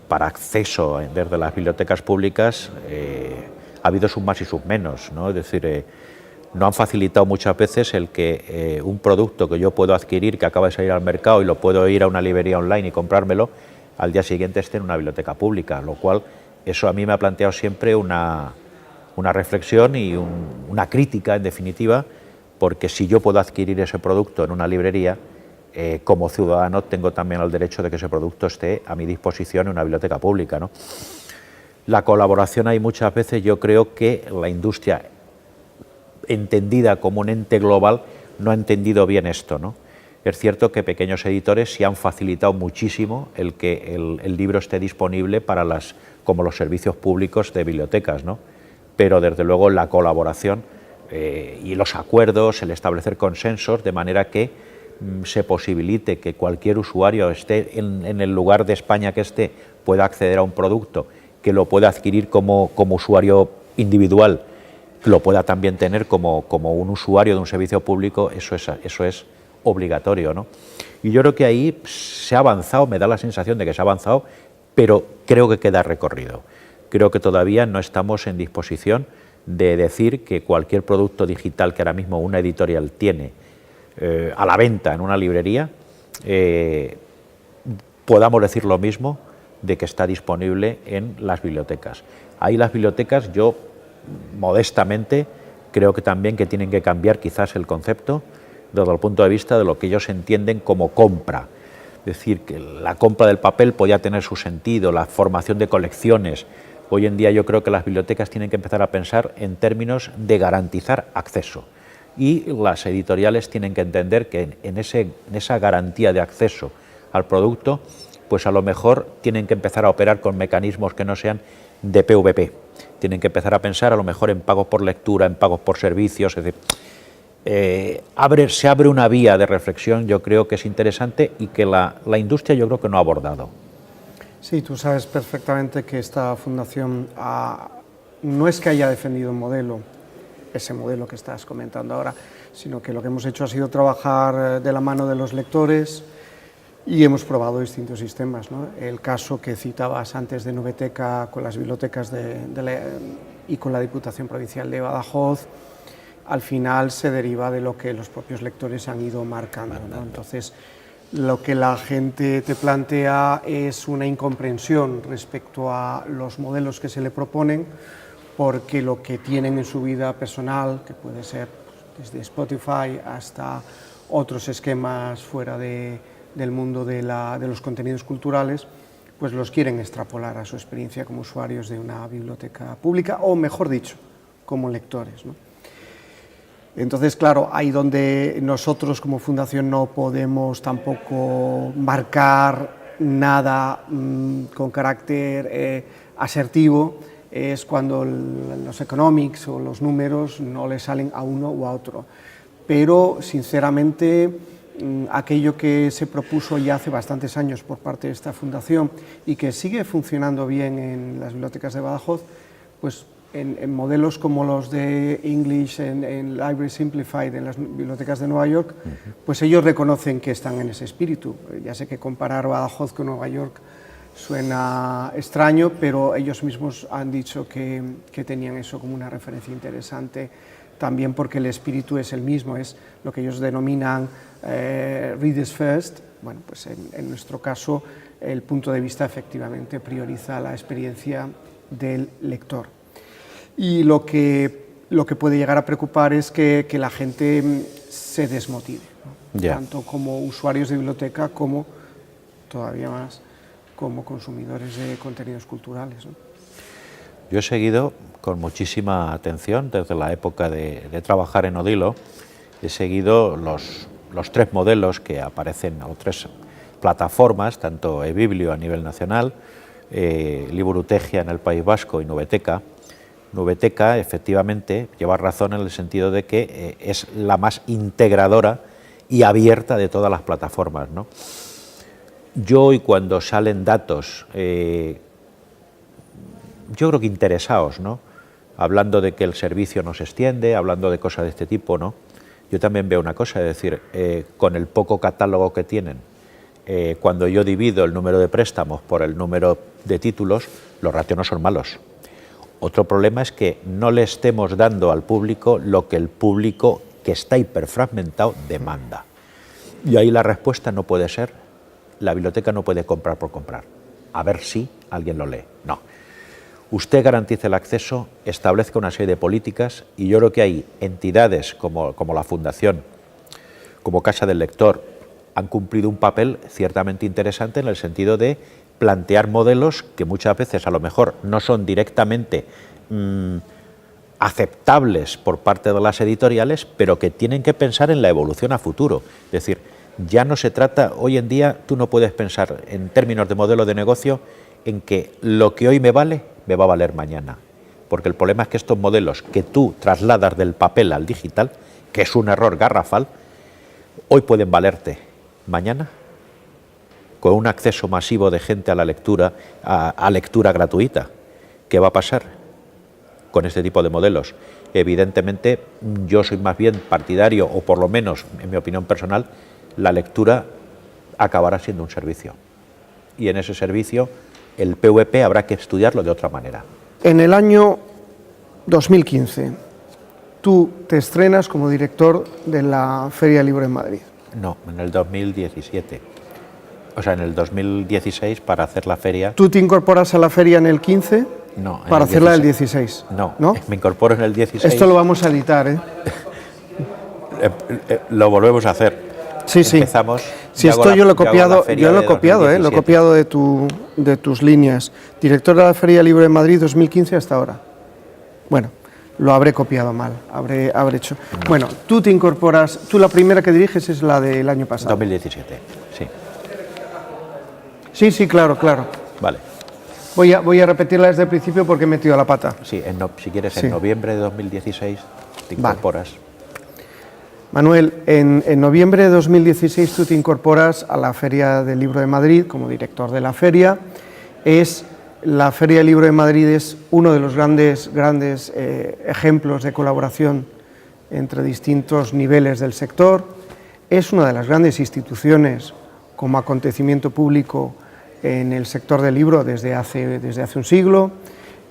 acceso desde las bibliotecas públicas, ha habido sus más y sus menos, ¿no? Es decir, no han facilitado muchas veces el que un producto que yo puedo adquirir, que acaba de salir al mercado y lo puedo ir a una librería online y comprármelo, al día siguiente esté en una biblioteca pública, lo cual eso a mí me ha planteado siempre una reflexión y una crítica, en definitiva, porque si yo puedo adquirir ese producto en una librería, como ciudadano tengo también el derecho de que ese producto esté a mi disposición en una biblioteca pública, ¿no? La colaboración hay muchas veces, yo creo que la industria, entendida como un ente global, no ha entendido bien esto, ¿no? Es cierto que pequeños editores sí han facilitado muchísimo el que el libro esté disponible para como los servicios públicos de bibliotecas, ¿no? Pero desde luego la colaboración y los acuerdos, el establecer consensos, de manera que se posibilite que cualquier usuario esté en el lugar de España que esté, pueda acceder a un producto, que lo pueda adquirir como usuario individual, que lo pueda también tener como un usuario de un servicio público, eso es obligatorio, ¿no? Y yo creo que ahí se ha avanzado, me da la sensación de que se ha avanzado, pero creo que queda recorrido. Creo que todavía no estamos en disposición de decir que cualquier producto digital que ahora mismo una editorial tiene a la venta en una librería, podamos decir lo mismo de que está disponible en las bibliotecas. Ahí las bibliotecas, yo modestamente creo que también que tienen que cambiar quizás el concepto desde el punto de vista de lo que ellos entienden como compra. Es decir, que la compra del papel podía tener su sentido, la formación de colecciones. Hoy en día yo creo que las bibliotecas tienen que empezar a pensar en términos de garantizar acceso. Y las editoriales tienen que entender que en esa garantía de acceso al producto, pues a lo mejor tienen que empezar a operar con mecanismos que no sean de PVP. Tienen que empezar a pensar a lo mejor en pagos por lectura, en pagos por servicios, es decir, se abre una vía de reflexión, yo creo que es interesante y que la industria yo creo que no ha abordado. Sí, tú sabes perfectamente que esta fundación no es que haya defendido un modelo, ese modelo que estás comentando ahora, sino que lo que hemos hecho ha sido trabajar de la mano de los lectores y hemos probado distintos sistemas, ¿no? El caso que citabas antes de Nubeteca con las bibliotecas y con la Diputación Provincial de Badajoz, al final se deriva de lo que los propios lectores han ido marcando, ¿no? Entonces, lo que la gente te plantea es una incomprensión respecto a los modelos que se le proponen, porque lo que tienen en su vida personal, que puede ser desde Spotify hasta otros esquemas fuera del mundo de los contenidos culturales, pues los quieren extrapolar a su experiencia como usuarios de una biblioteca pública, o mejor dicho, como lectores, ¿no? Entonces, claro, ahí donde nosotros como fundación no podemos tampoco marcar nada con carácter asertivo, es cuando los economics o los números no le salen a uno u a otro. Pero, sinceramente, aquello que se propuso ya hace bastantes años por parte de esta fundación y que sigue funcionando bien en las bibliotecas de Badajoz, pues en modelos como los de English en Library Simplified en las bibliotecas de Nueva York, pues ellos reconocen que están en ese espíritu. Ya sé que comparar Badajoz con Nueva York suena extraño, pero ellos mismos han dicho que tenían eso como una referencia interesante, también porque el espíritu es el mismo, es lo que ellos denominan Readers First. Bueno, pues en nuestro caso el punto de vista efectivamente prioriza la experiencia del lector. Y lo que lo que puede llegar a preocupar es que la gente se desmotive, ¿no? Ya. Tanto como usuarios de biblioteca como, todavía más, como consumidores de contenidos culturales, ¿no? Yo he seguido con muchísima atención, desde la época de trabajar en Odilo, he seguido los 3 modelos que aparecen, o 3 plataformas, tanto eBiblio a nivel nacional, Librutegia en el País Vasco y Nubeteca. Nubeteca, efectivamente, lleva razón en el sentido de que es la más integradora y abierta de todas las plataformas, ¿no? Yo hoy, cuando salen datos, yo creo que interesados, ¿no?, hablando de que el servicio no se extiende, hablando de cosas de este tipo, ¿no?, yo también veo una cosa, es decir, con el poco catálogo que tienen, cuando yo divido el número de préstamos por el número de títulos, los ratios no son malos. Otro problema es que no le estemos dando al público lo que el público, que está hiperfragmentado, demanda. Y ahí la respuesta no puede ser: la biblioteca no puede comprar por comprar, a ver si alguien lo lee. No. Usted garantice el acceso, establezca una serie de políticas, y yo creo que hay entidades como la Fundación, como Casa del Lector, han cumplido un papel ciertamente interesante en el sentido de plantear modelos que muchas veces a lo mejor no son directamente aceptables por parte de las editoriales, pero que tienen que pensar en la evolución a futuro. Es decir, ya no se trata, hoy en día tú no puedes pensar en términos de modelo de negocio en que lo que hoy me vale, me va a valer mañana. Porque el problema es que estos modelos que tú trasladas del papel al digital, que es un error garrafal, hoy pueden valerte mañana, con un acceso masivo de gente a la lectura, a lectura gratuita. ¿Qué va a pasar con este tipo de modelos? Evidentemente, yo soy más bien partidario, o por lo menos, en mi opinión personal, la lectura acabará siendo un servicio. Y en ese servicio, el PVP habrá que estudiarlo de otra manera. En el año 2015, tú te estrenas como director de la Feria del Libro de Madrid. No, en el 2017. O sea, en el 2016, para hacer la feria... ¿Tú te incorporas a la feria en el 15? No. Para hacerla del 16. No, ¿no? Me incorporo en el 16. Esto lo vamos a editar, ¿eh? Lo volvemos a hacer. Sí, sí. Empezamos. Si esto yo lo he copiado, lo he copiado de tus líneas. Director de la Feria del Libro de Madrid 2015 hasta ahora. Bueno, lo habré copiado mal, habré hecho. No. Bueno, tú te incorporas, tú la primera que diriges es la del año pasado. 2017, sí. Sí, claro. Vale. Voy a repetirla desde el principio porque he metido la pata. Sí, si quieres, en noviembre de 2016 te incorporas. Vale. Manuel, en noviembre de 2016 tú te incorporas a la Feria del Libro de Madrid como director de la feria. La Feria del Libro de Madrid es uno de los grandes ejemplos de colaboración entre distintos niveles del sector. Es una de las grandes instituciones como acontecimiento público en el sector del libro desde hace un siglo.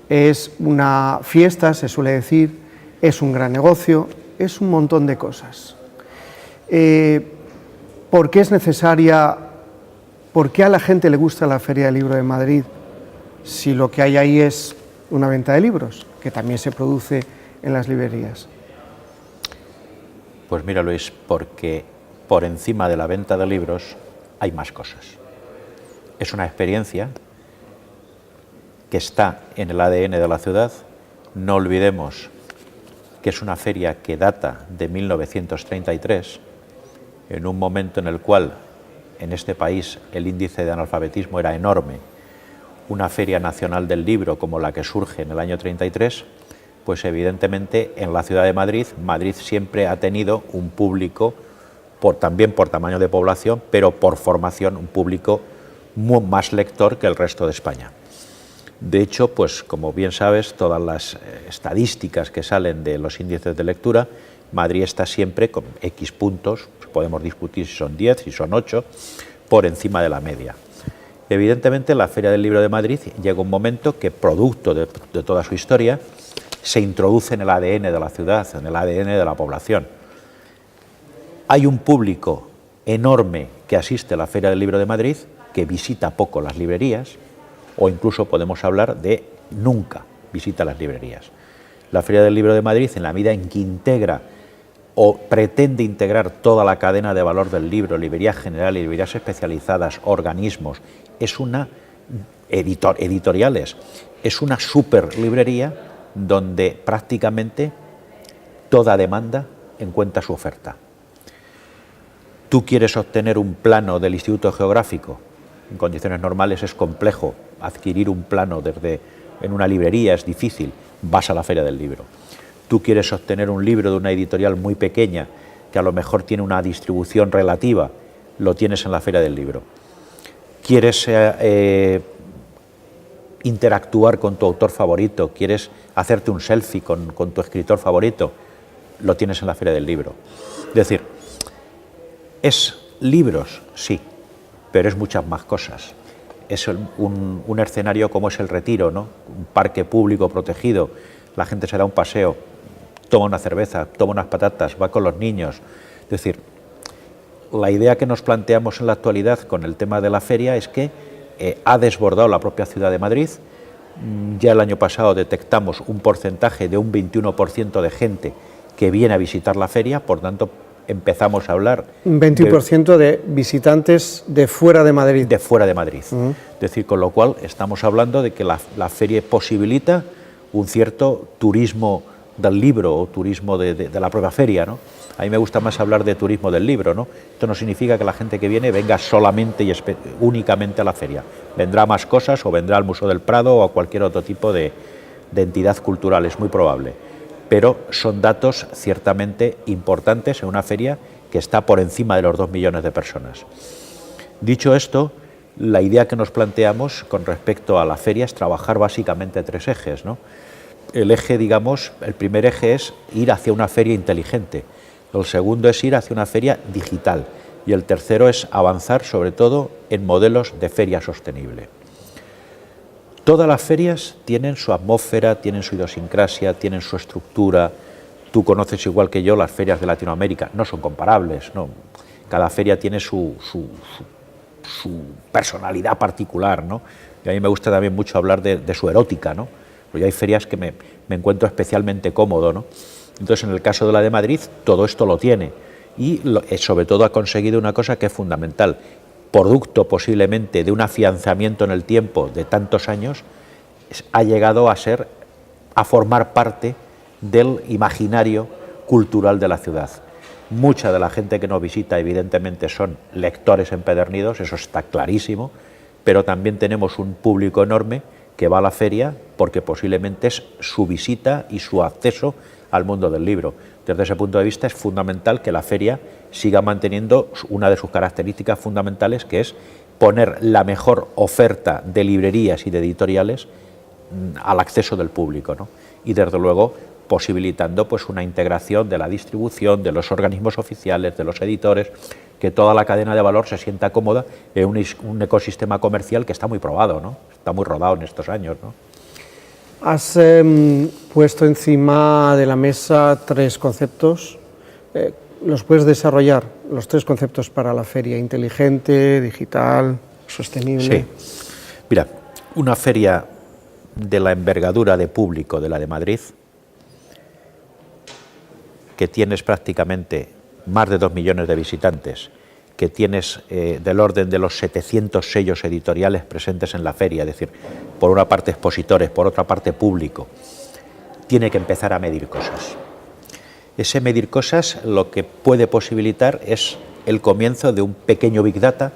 Es una fiesta, se suele decir, es un gran negocio, es un montón de cosas. ¿Por qué es necesaria? ¿Por qué a la gente le gusta la Feria del Libro de Madrid si lo que hay ahí es una venta de libros, que también se produce en las librerías? Pues mira, Luis, porque por encima de la venta de libros hay más cosas. Es una experiencia que está en el ADN de la ciudad. No olvidemos que es una feria que data de 1933, en un momento en el cual en este país el índice de analfabetismo era enorme. Una feria nacional del libro como la que surge en el año 33, pues evidentemente en la ciudad de Madrid, Madrid siempre ha tenido un público, también por tamaño de población, pero por formación, un público más lector que el resto de España. De hecho, pues como bien sabes, todas las estadísticas que salen de los índices de lectura, Madrid está siempre con X puntos, podemos discutir si son 10, si son 8, por encima de la media. Evidentemente, la Feria del Libro de Madrid llega un momento que, producto de toda su historia, se introduce en el ADN de la ciudad, en el ADN de la población. Hay un público enorme que asiste a la Feria del Libro de Madrid, que visita poco las librerías, o incluso podemos hablar de nunca visita las librerías. La Feria del Libro de Madrid, en la medida en que integra o pretende integrar toda la cadena de valor del libro, librerías generales, librerías especializadas, organismos, es una editoriales, es una super librería donde prácticamente toda demanda encuentra su oferta. Tú quieres obtener un plano del Instituto Geográfico, en condiciones normales es complejo adquirir un plano en una librería, es difícil, vas a la Feria del Libro. Tú quieres obtener un libro de una editorial muy pequeña, que a lo mejor tiene una distribución relativa, lo tienes en la Feria del Libro. Quieres interactuar con tu autor favorito, quieres hacerte un selfie con tu escritor favorito, lo tienes en la Feria del Libro. Es decir, ¿es libros? Sí, pero es muchas más cosas. Es un escenario como es el Retiro, ¿no? Un parque público protegido, la gente se da un paseo, toma una cerveza, toma unas patatas, va con los niños. Es decir, la idea que nos planteamos en la actualidad con el tema de la feria es que ha desbordado la propia ciudad de Madrid. Ya el año pasado detectamos un porcentaje de un 21% de gente que viene a visitar la feria, por tanto empezamos a hablar... Un 21% de visitantes de fuera de Madrid. De fuera de Madrid. Es decir, con lo cual estamos hablando de que la feria posibilita un cierto turismo del libro o turismo de la propia feria, ¿no? A mí me gusta más hablar de turismo del libro, ¿no? Esto no significa que la gente que viene venga solamente y únicamente a la feria. Vendrá más cosas o vendrá al Museo del Prado o a cualquier otro tipo de entidad cultural, es muy probable. Pero son datos ciertamente importantes en una feria que está por encima de los 2 millones de personas. Dicho esto, la idea que nos planteamos con respecto a la feria es trabajar básicamente 3 ejes, ¿no? El eje, digamos, el primer eje es ir hacia una feria inteligente, el segundo es ir hacia una feria digital y el tercero es avanzar sobre todo en modelos de feria sostenible. Todas las ferias tienen su atmósfera, tienen su idiosincrasia, tienen su estructura. Tú conoces igual que yo las ferias de Latinoamérica, no son comparables, ¿no? Cada feria tiene su personalidad particular, ¿no? Y a mí me gusta también mucho hablar de su erótica, ¿no? Porque hay ferias que me encuentro especialmente cómodo, ¿no? Entonces, en el caso de la de Madrid, todo esto lo tiene y sobre todo ha conseguido una cosa que es fundamental, producto posiblemente de un afianzamiento en el tiempo de tantos años, ha llegado a formar parte del imaginario cultural de la ciudad. Mucha de la gente que nos visita evidentemente son lectores empedernidos, eso está clarísimo, pero también tenemos un público enorme que va a la feria porque posiblemente es su visita y su acceso al mundo del libro. Desde ese punto de vista es fundamental que la feria siga manteniendo una de sus características fundamentales, que es poner la mejor oferta de librerías y de editoriales al acceso del público, ¿no? Y desde luego posibilitando pues una integración de la distribución, de los organismos oficiales, de los editores, que toda la cadena de valor se sienta cómoda en un ecosistema comercial que está muy probado, ¿no? Está muy rodado en estos años, ¿no? Has puesto encima de la mesa 3 conceptos. ¿Los puedes desarrollar, los 3 conceptos para la feria? Inteligente, digital, sostenible. Sí. Mira, una feria de la envergadura de público de la de Madrid, que tienes prácticamente más de 2 millones de visitantes, que tienes del orden de los 700 sellos editoriales presentes en la feria, es decir, por una parte expositores, por otra parte público, tiene que empezar a medir cosas. Ese medir cosas lo que puede posibilitar es el comienzo de un pequeño Big Data,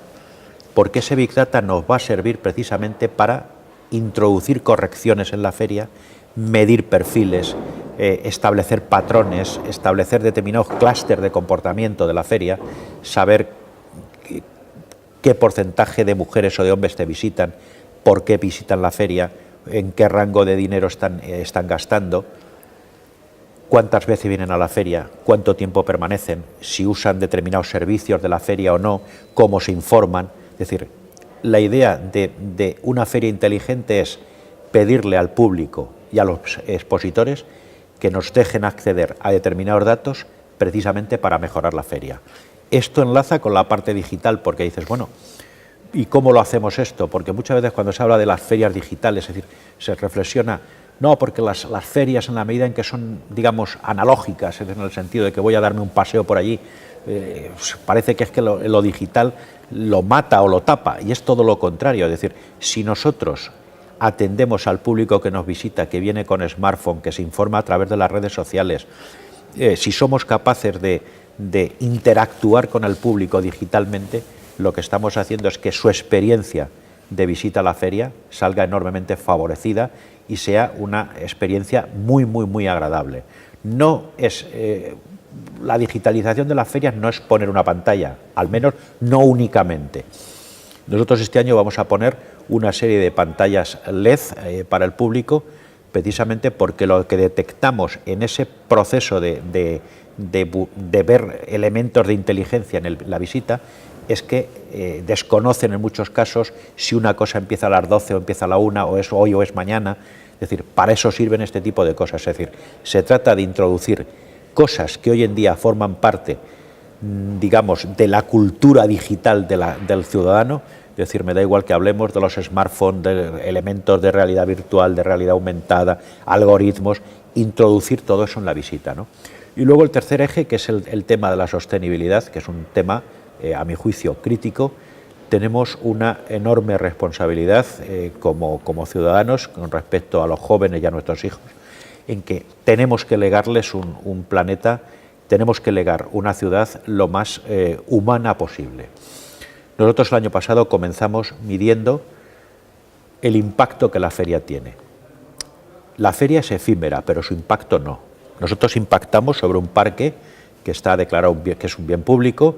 porque ese Big Data nos va a servir precisamente para introducir correcciones en la feria, medir perfiles, establecer patrones, establecer determinados clústeres de comportamiento de la feria, saber qué porcentaje de mujeres o de hombres te visitan, por qué visitan la feria, en qué rango de dinero están gastando, cuántas veces vienen a la feria, cuánto tiempo permanecen, si usan determinados servicios de la feria o no, cómo se informan. Es decir, la idea de una feria inteligente es pedirle al público y a los expositores que nos dejen acceder a determinados datos precisamente para mejorar la feria. Esto enlaza con la parte digital, porque dices, bueno, ¿y cómo lo hacemos esto? Porque muchas veces cuando se habla de las ferias digitales, es decir, se reflexiona, no, porque las ferias, en la medida en que son, digamos, analógicas, en el sentido de que voy a darme un paseo por allí, parece que es que lo digital lo mata o lo tapa, y es todo lo contrario. Es decir, si nosotros atendemos al público que nos visita, que viene con smartphone, que se informa a través de las redes sociales, si somos capaces de interactuar con el público digitalmente, lo que estamos haciendo es que su experiencia de visita a la feria salga enormemente favorecida y sea una experiencia muy, muy, muy agradable. No es, la digitalización de las ferias no es poner una pantalla, al menos no únicamente. Nosotros este año vamos a poner una serie de pantallas LED para el público, precisamente porque lo que detectamos en ese proceso de ver elementos de inteligencia en la visita es que desconocen en muchos casos si una cosa empieza a las 12 o empieza a la 1, o es hoy o es mañana. Es decir, para eso sirven este tipo de cosas. Es decir, se trata de introducir cosas que hoy en día forman parte, digamos, de la cultura digital del ciudadano. Es decir, me da igual que hablemos de los smartphones, de elementos de realidad virtual, de realidad aumentada, algoritmos, introducir todo eso en la visita, ¿no? Y luego el tercer eje, que es el tema de la sostenibilidad, que es un tema, a mi juicio, crítico. Tenemos una enorme responsabilidad como ciudadanos con respecto a los jóvenes y a nuestros hijos, en que tenemos que legarles un planeta, tenemos que legar una ciudad lo más humana posible. Nosotros el año pasado comenzamos midiendo el impacto que la feria tiene. La feria es efímera, pero su impacto no. Nosotros impactamos sobre un parque que está declarado que es un bien público,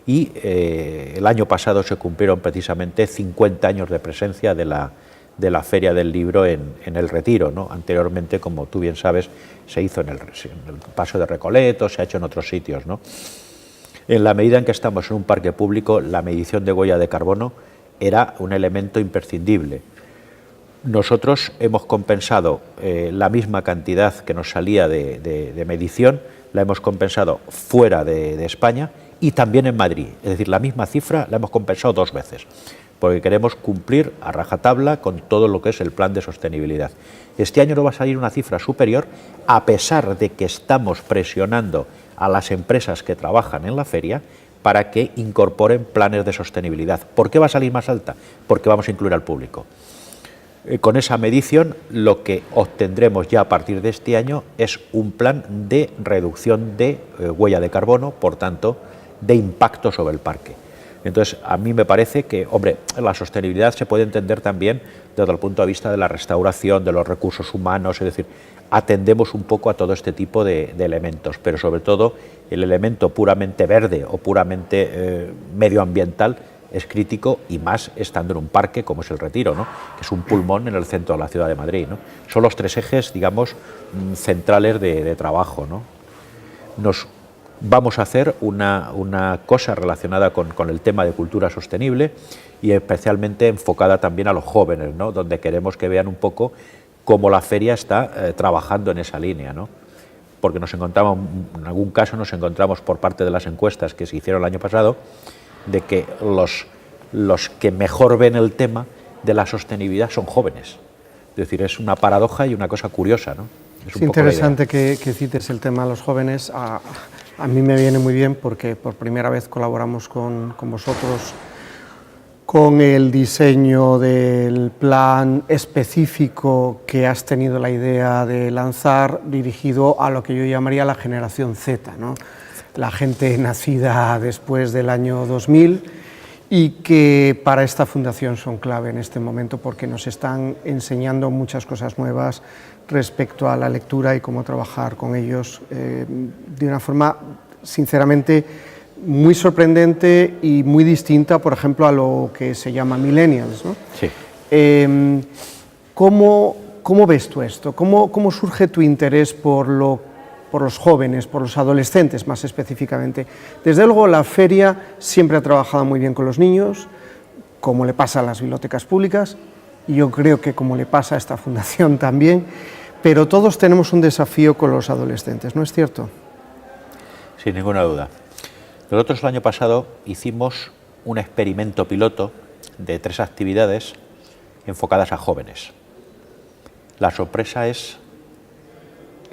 y el año pasado se cumplieron precisamente 50 años de presencia de la Feria del Libro en el Retiro, ¿no? Anteriormente, como tú bien sabes, se hizo en el Paso de Recoleto, se ha hecho en otros sitios, ¿no? En la medida en que estamos en un parque público, la medición de huella de carbono era un elemento imprescindible. Nosotros hemos compensado la misma cantidad que nos salía de medición, la hemos compensado fuera de España y también en Madrid. Es decir, la misma cifra la hemos compensado 2 veces, porque queremos cumplir a rajatabla con todo lo que es el plan de sostenibilidad. Este año no va a salir una cifra superior, a pesar de que estamos presionando a las empresas que trabajan en la feria para que incorporen planes de sostenibilidad. ¿Por qué va a salir más alta? Porque vamos a incluir al público. Con esa medición, lo que obtendremos ya a partir de este año es un plan de reducción de huella de carbono, por tanto, de impacto sobre el parque. Entonces, a mí me parece que, hombre, la sostenibilidad se puede entender también desde el punto de vista de la restauración, de los recursos humanos, es decir, atendemos un poco a todo este tipo de elementos, pero sobre todo el elemento puramente verde o puramente medioambiental es crítico, y más estando en un parque como es el Retiro, ¿no? Que es un pulmón en el centro de la ciudad de Madrid, ¿no? Son los 3 ejes, digamos, centrales de trabajo, ¿no? Nos vamos a hacer una cosa relacionada con el tema de cultura sostenible, y especialmente enfocada también a los jóvenes, ¿no? Donde queremos que vean un poco cómo la feria está trabajando en esa línea, ¿no? Porque nos encontramos, en algún caso nos encontramos, por parte de las encuestas que se hicieron el año pasado, de que los que mejor ven el tema de la sostenibilidad son jóvenes. Es decir, es una paradoja y una cosa curiosa, ¿no? Es interesante que cites el tema de los jóvenes. A mí me viene muy bien porque por primera vez colaboramos con vosotros con el diseño del plan específico que has tenido la idea de lanzar, dirigido a lo que yo llamaría la generación Z, ¿no? La gente nacida después del año 2000 y que para esta fundación son clave en este momento, porque nos están enseñando muchas cosas nuevas respecto a la lectura y cómo trabajar con ellos de una forma, sinceramente, muy sorprendente y muy distinta, por ejemplo, a lo que se llama millennials, ¿no? Sí. ¿Cómo ves tú esto? ¿Cómo surge tu interés por los jóvenes, por los adolescentes más específicamente? Desde luego la feria siempre ha trabajado muy bien con los niños, como le pasa a las bibliotecas públicas, y yo creo que como le pasa a esta fundación también, pero todos tenemos un desafío con los adolescentes, ¿no es cierto? Sin ninguna duda. Nosotros el año pasado hicimos un experimento piloto de 3 actividades enfocadas a jóvenes. La sorpresa es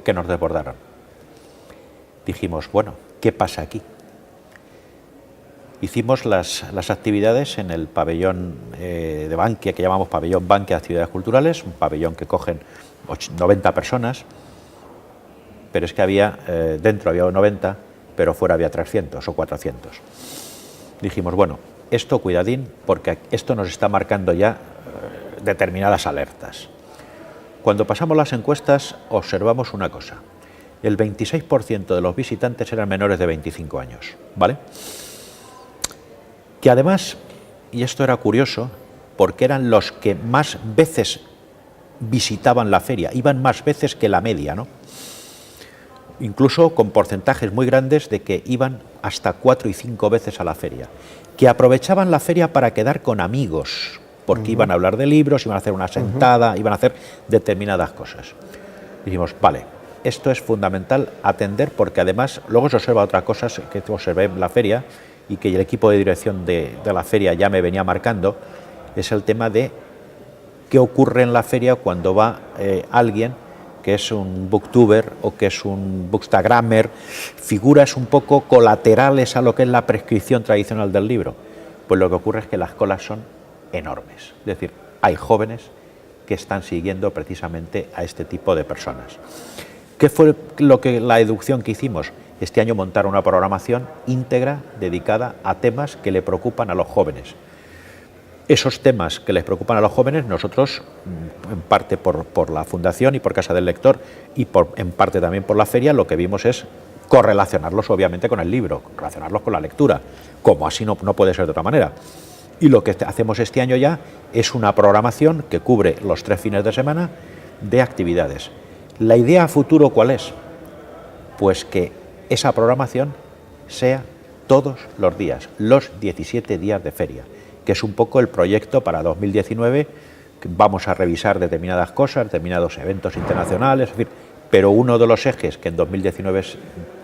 que nos desbordaron. Dijimos, bueno, ¿qué pasa aquí? Hicimos las actividades en el pabellón de Bankia, que llamamos pabellón Bankia de Actividades Culturales, un pabellón que cogen 90 personas, pero es que dentro había 90, pero fuera había 300 o 400. Dijimos, bueno, esto cuidadín, porque esto nos está marcando ya determinadas alertas. Cuando pasamos las encuestas observamos una cosa, el 26% de los visitantes eran menores de 25 años, ¿vale? Que además, y esto era curioso, porque eran los que más veces visitaban la feria, iban más veces que la media, ¿no? Incluso con porcentajes muy grandes de que iban hasta 4 y 5 veces a la feria, que aprovechaban la feria para quedar con amigos, porque iban a hablar de libros, iban a hacer una sentada, iban a hacer determinadas cosas. Dijimos, vale, esto es fundamental atender, porque además luego se observa otra cosa que observé en la feria y que el equipo de dirección de la feria ya me venía marcando, es el tema de qué ocurre en la feria cuando va alguien que es un booktuber o que es un bookstagrammer, figuras un poco colaterales a lo que es la prescripción tradicional del libro. Pues lo que ocurre es que las colas son enormes, es decir, hay jóvenes que están siguiendo precisamente a este tipo de personas. ¿Qué fue la deducción que hicimos? Este año montar una programación íntegra dedicada a temas que le preocupan a los jóvenes. Esos temas que les preocupan a los jóvenes, nosotros, en parte por la Fundación y por Casa del Lector y en parte también por la feria, lo que vimos es correlacionarlos obviamente con el libro, relacionarlos con la lectura, como así no puede ser de otra manera. Y lo que hacemos este año ya es una programación que cubre los 3 fines de semana de actividades. ¿La idea a futuro cuál es? Pues que esa programación sea todos los días, los 17 días de feria, que es un poco el proyecto para 2019, que vamos a revisar determinadas cosas, determinados eventos internacionales, pero uno de los ejes que en 2019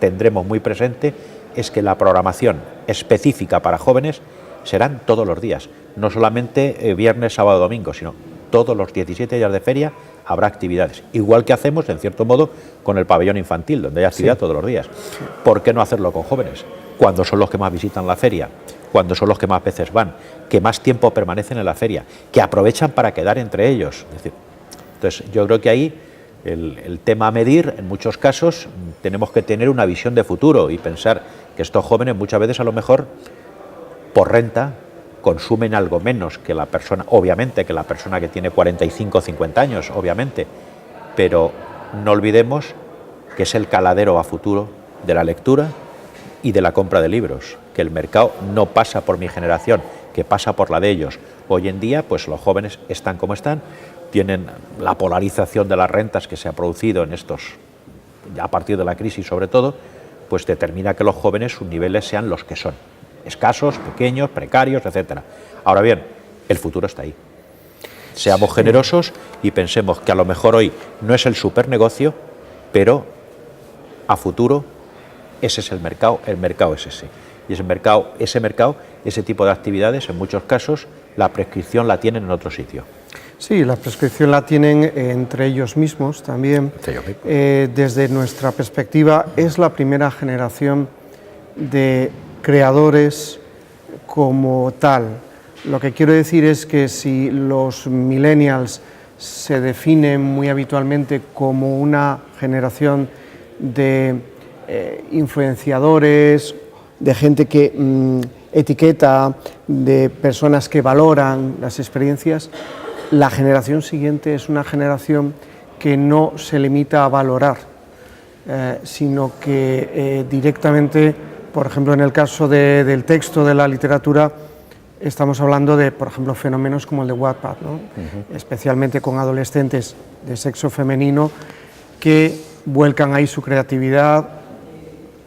tendremos muy presente es que la programación específica para jóvenes serán todos los días, no solamente viernes, sábado, domingo, sino todos los 17 días de feria habrá actividades, igual que hacemos en cierto modo con el pabellón infantil, donde hay actividad todos los días. ¿Por qué no hacerlo con jóvenes? Cuando son los que más visitan la feria, cuando son los que más veces van, que más tiempo permanecen en la feria, que aprovechan para quedar entre ellos. Es decir, entonces yo creo que ahí el tema a medir, en muchos casos tenemos que tener una visión de futuro y pensar que estos jóvenes muchas veces a lo mejor por renta consumen algo menos que la persona, obviamente, que la persona que tiene 45 o 50 años, obviamente, pero no olvidemos que es el caladero a futuro de la lectura y de la compra de libros, que el mercado no pasa por mi generación, que pasa por la de ellos. Hoy en día, pues los jóvenes están como están, tienen la polarización de las rentas que se ha producido en estos, a partir de la crisis sobre todo, pues determina que los jóvenes sus niveles sean los que son. Escasos, pequeños, precarios, etcétera. Ahora bien, el futuro está ahí. Seamos generosos y pensemos que a lo mejor hoy no es el supernegocio, pero a futuro ese es el mercado es ese. Y ese mercado, ese tipo de actividades, en muchos casos, la prescripción la tienen en otro sitio. Sí, la prescripción la tienen entre ellos mismos también. Desde nuestra perspectiva, es la primera generación de creadores como tal. Lo que quiero decir es que si los millennials se definen muy habitualmente como una generación de influenciadores, de gente que etiqueta, de personas que valoran las experiencias, la generación siguiente es una generación que no se limita a valorar, sino que directamente, por ejemplo, en el caso del texto, de la literatura, estamos hablando de, por ejemplo, fenómenos como el de Wattpad, ¿no? Especialmente con adolescentes de sexo femenino que vuelcan ahí su creatividad.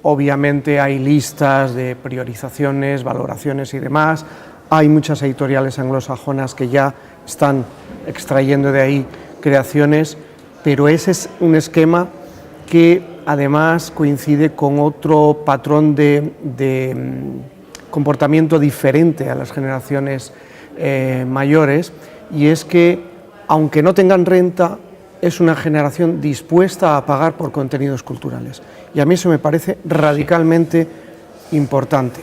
Obviamente hay listas de priorizaciones, valoraciones y demás. Hay muchas editoriales anglosajonas que ya están extrayendo de ahí creaciones, pero ese es un esquema que además coincide con otro patrón de comportamiento diferente a las generaciones mayores, y es que, aunque no tengan renta, es una generación dispuesta a pagar por contenidos culturales. Y a mí eso me parece radicalmente importante.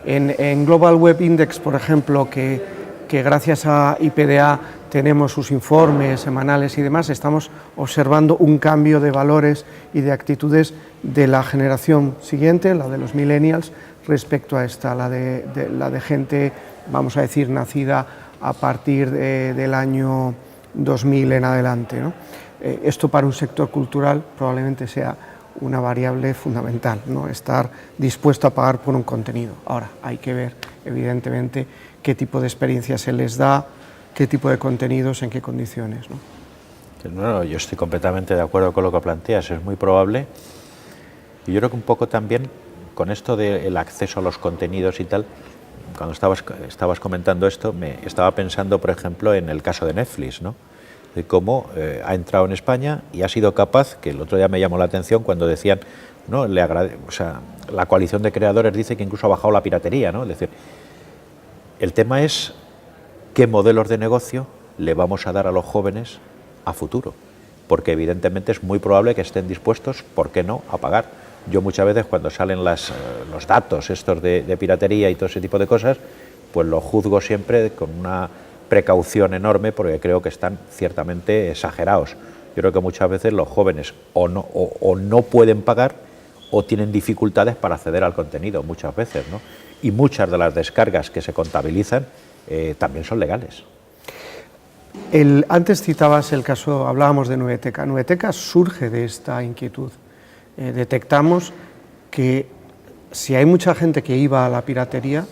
En Global Web Index, por ejemplo, que gracias a IPDA tenemos sus informes semanales y demás, estamos observando un cambio de valores y de actitudes de la generación siguiente, la de los millennials, respecto a esta, la de gente, vamos a decir, nacida a partir del año 2000 en adelante, ¿no? Esto para un sector cultural probablemente sea una variable fundamental, ¿no? Estar dispuesto a pagar por un contenido. Ahora, hay que ver, evidentemente, qué tipo de experiencia se les da, qué tipo de contenidos, en qué condiciones, ¿no? No, yo estoy completamente de acuerdo con lo que planteas, es muy probable. Y yo creo que un poco también con esto del acceso a los contenidos y tal, cuando estabas comentando esto, me estaba pensando, por ejemplo, en el caso de Netflix, ¿no? De cómo ha entrado en España y ha sido capaz, que el otro día me llamó la atención cuando decían, ¿no? O sea, la coalición de creadores dice que incluso ha bajado la piratería, ¿no? Es decir, el tema es qué modelos de negocio le vamos a dar a los jóvenes a futuro, porque evidentemente es muy probable que estén dispuestos, ¿por qué no?, a pagar. Yo muchas veces cuando salen los datos estos de piratería y todo ese tipo de cosas, pues lo juzgo siempre con una precaución enorme porque creo que están ciertamente exagerados. Yo creo que muchas veces los jóvenes o no pueden pagar o tienen dificultades para acceder al contenido, muchas veces, ¿no? Y muchas de las descargas que se contabilizan también son legales. Antes citabas el caso, hablábamos de Nubeteca. Nubeteca surge de esta inquietud. Detectamos que si hay mucha gente que iba a la piratería,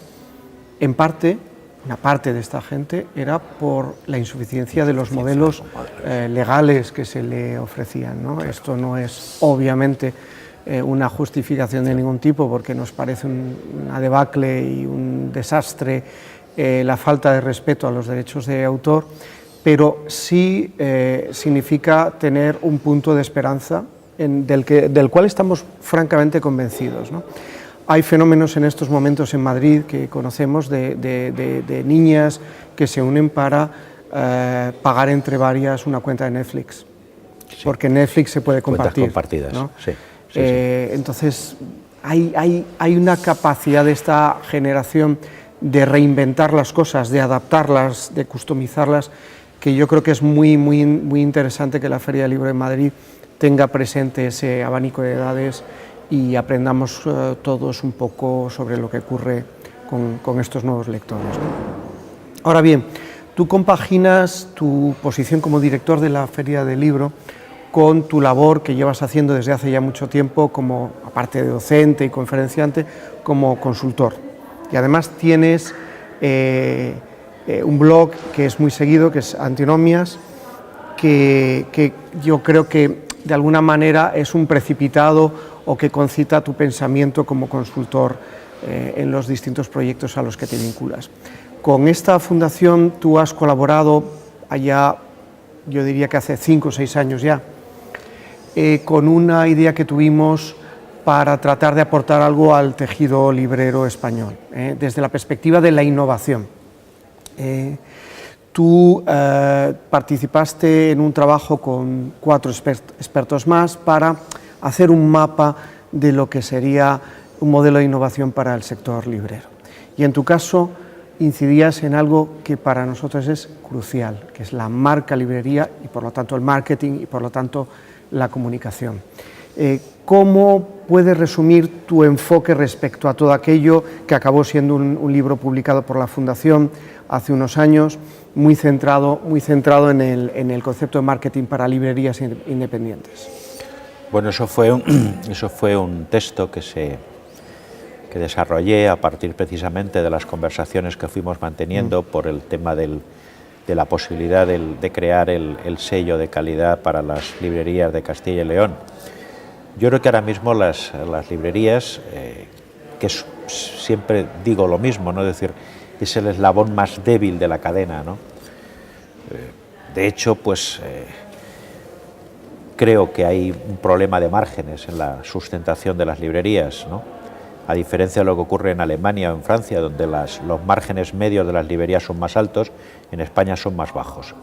en parte, una parte de esta gente era por la insuficiencia de los modelos legales que se le ofrecían, ¿no? Claro. Esto no es obviamente una justificación de ningún tipo, porque nos parece una debacle y un desastre la falta de respeto a los derechos de autor, pero sí significa tener un punto de esperanza del cual estamos francamente convencidos, ¿no? Hay fenómenos en estos momentos en Madrid que conocemos de niñas que se unen para pagar entre varias una cuenta de Netflix, sí, porque Netflix se puede compartir. Cuentas compartidas, ¿no? Sí, sí, entonces hay una capacidad de esta generación de reinventar las cosas, de adaptarlas, de customizarlas, que yo creo que es muy interesante que la Feria del Libro de Madrid tenga presente ese abanico de edades y aprendamos todos un poco sobre lo que ocurre con estos nuevos lectores, ¿no? Ahora bien, tú compaginas tu posición como director de la Feria del Libro con tu labor que llevas haciendo desde hace ya mucho tiempo, como, aparte de docente y conferenciante, como consultor. Y además tienes un blog que es muy seguido, que es Antinomias, que yo creo que de alguna manera es un precipitado o que concita tu pensamiento como consultor en los distintos proyectos a los que te vinculas. Con esta fundación tú has colaborado allá, yo diría que hace 5 o 6 años ya, con una idea que tuvimos para tratar de aportar algo al tejido librero español, desde la perspectiva de la innovación. Tú participaste en un trabajo con 4 expertos más para hacer un mapa de lo que sería un modelo de innovación para el sector librero. Y en tu caso incidías en algo que para nosotros es crucial, que es la marca librería y por lo tanto el marketing y por lo tanto la comunicación. ¿Cómo puedes resumir tu enfoque respecto a todo aquello que acabó siendo un libro publicado por la Fundación hace unos años, muy centrado en el concepto de marketing para librerías independientes? Bueno, eso fue un texto que desarrollé a partir precisamente de las conversaciones que fuimos manteniendo por el tema de la posibilidad de crear el sello de calidad para las librerías de Castilla y León. Yo creo que ahora mismo las librerías, siempre digo lo mismo, ¿no? Es decir, es el eslabón más débil de la cadena, ¿no? De hecho, pues creo que hay un problema de márgenes en la sustentación de las librerías, ¿no? A diferencia de lo que ocurre en Alemania o en Francia, donde los márgenes medios de las librerías son más altos, en España son más bajos.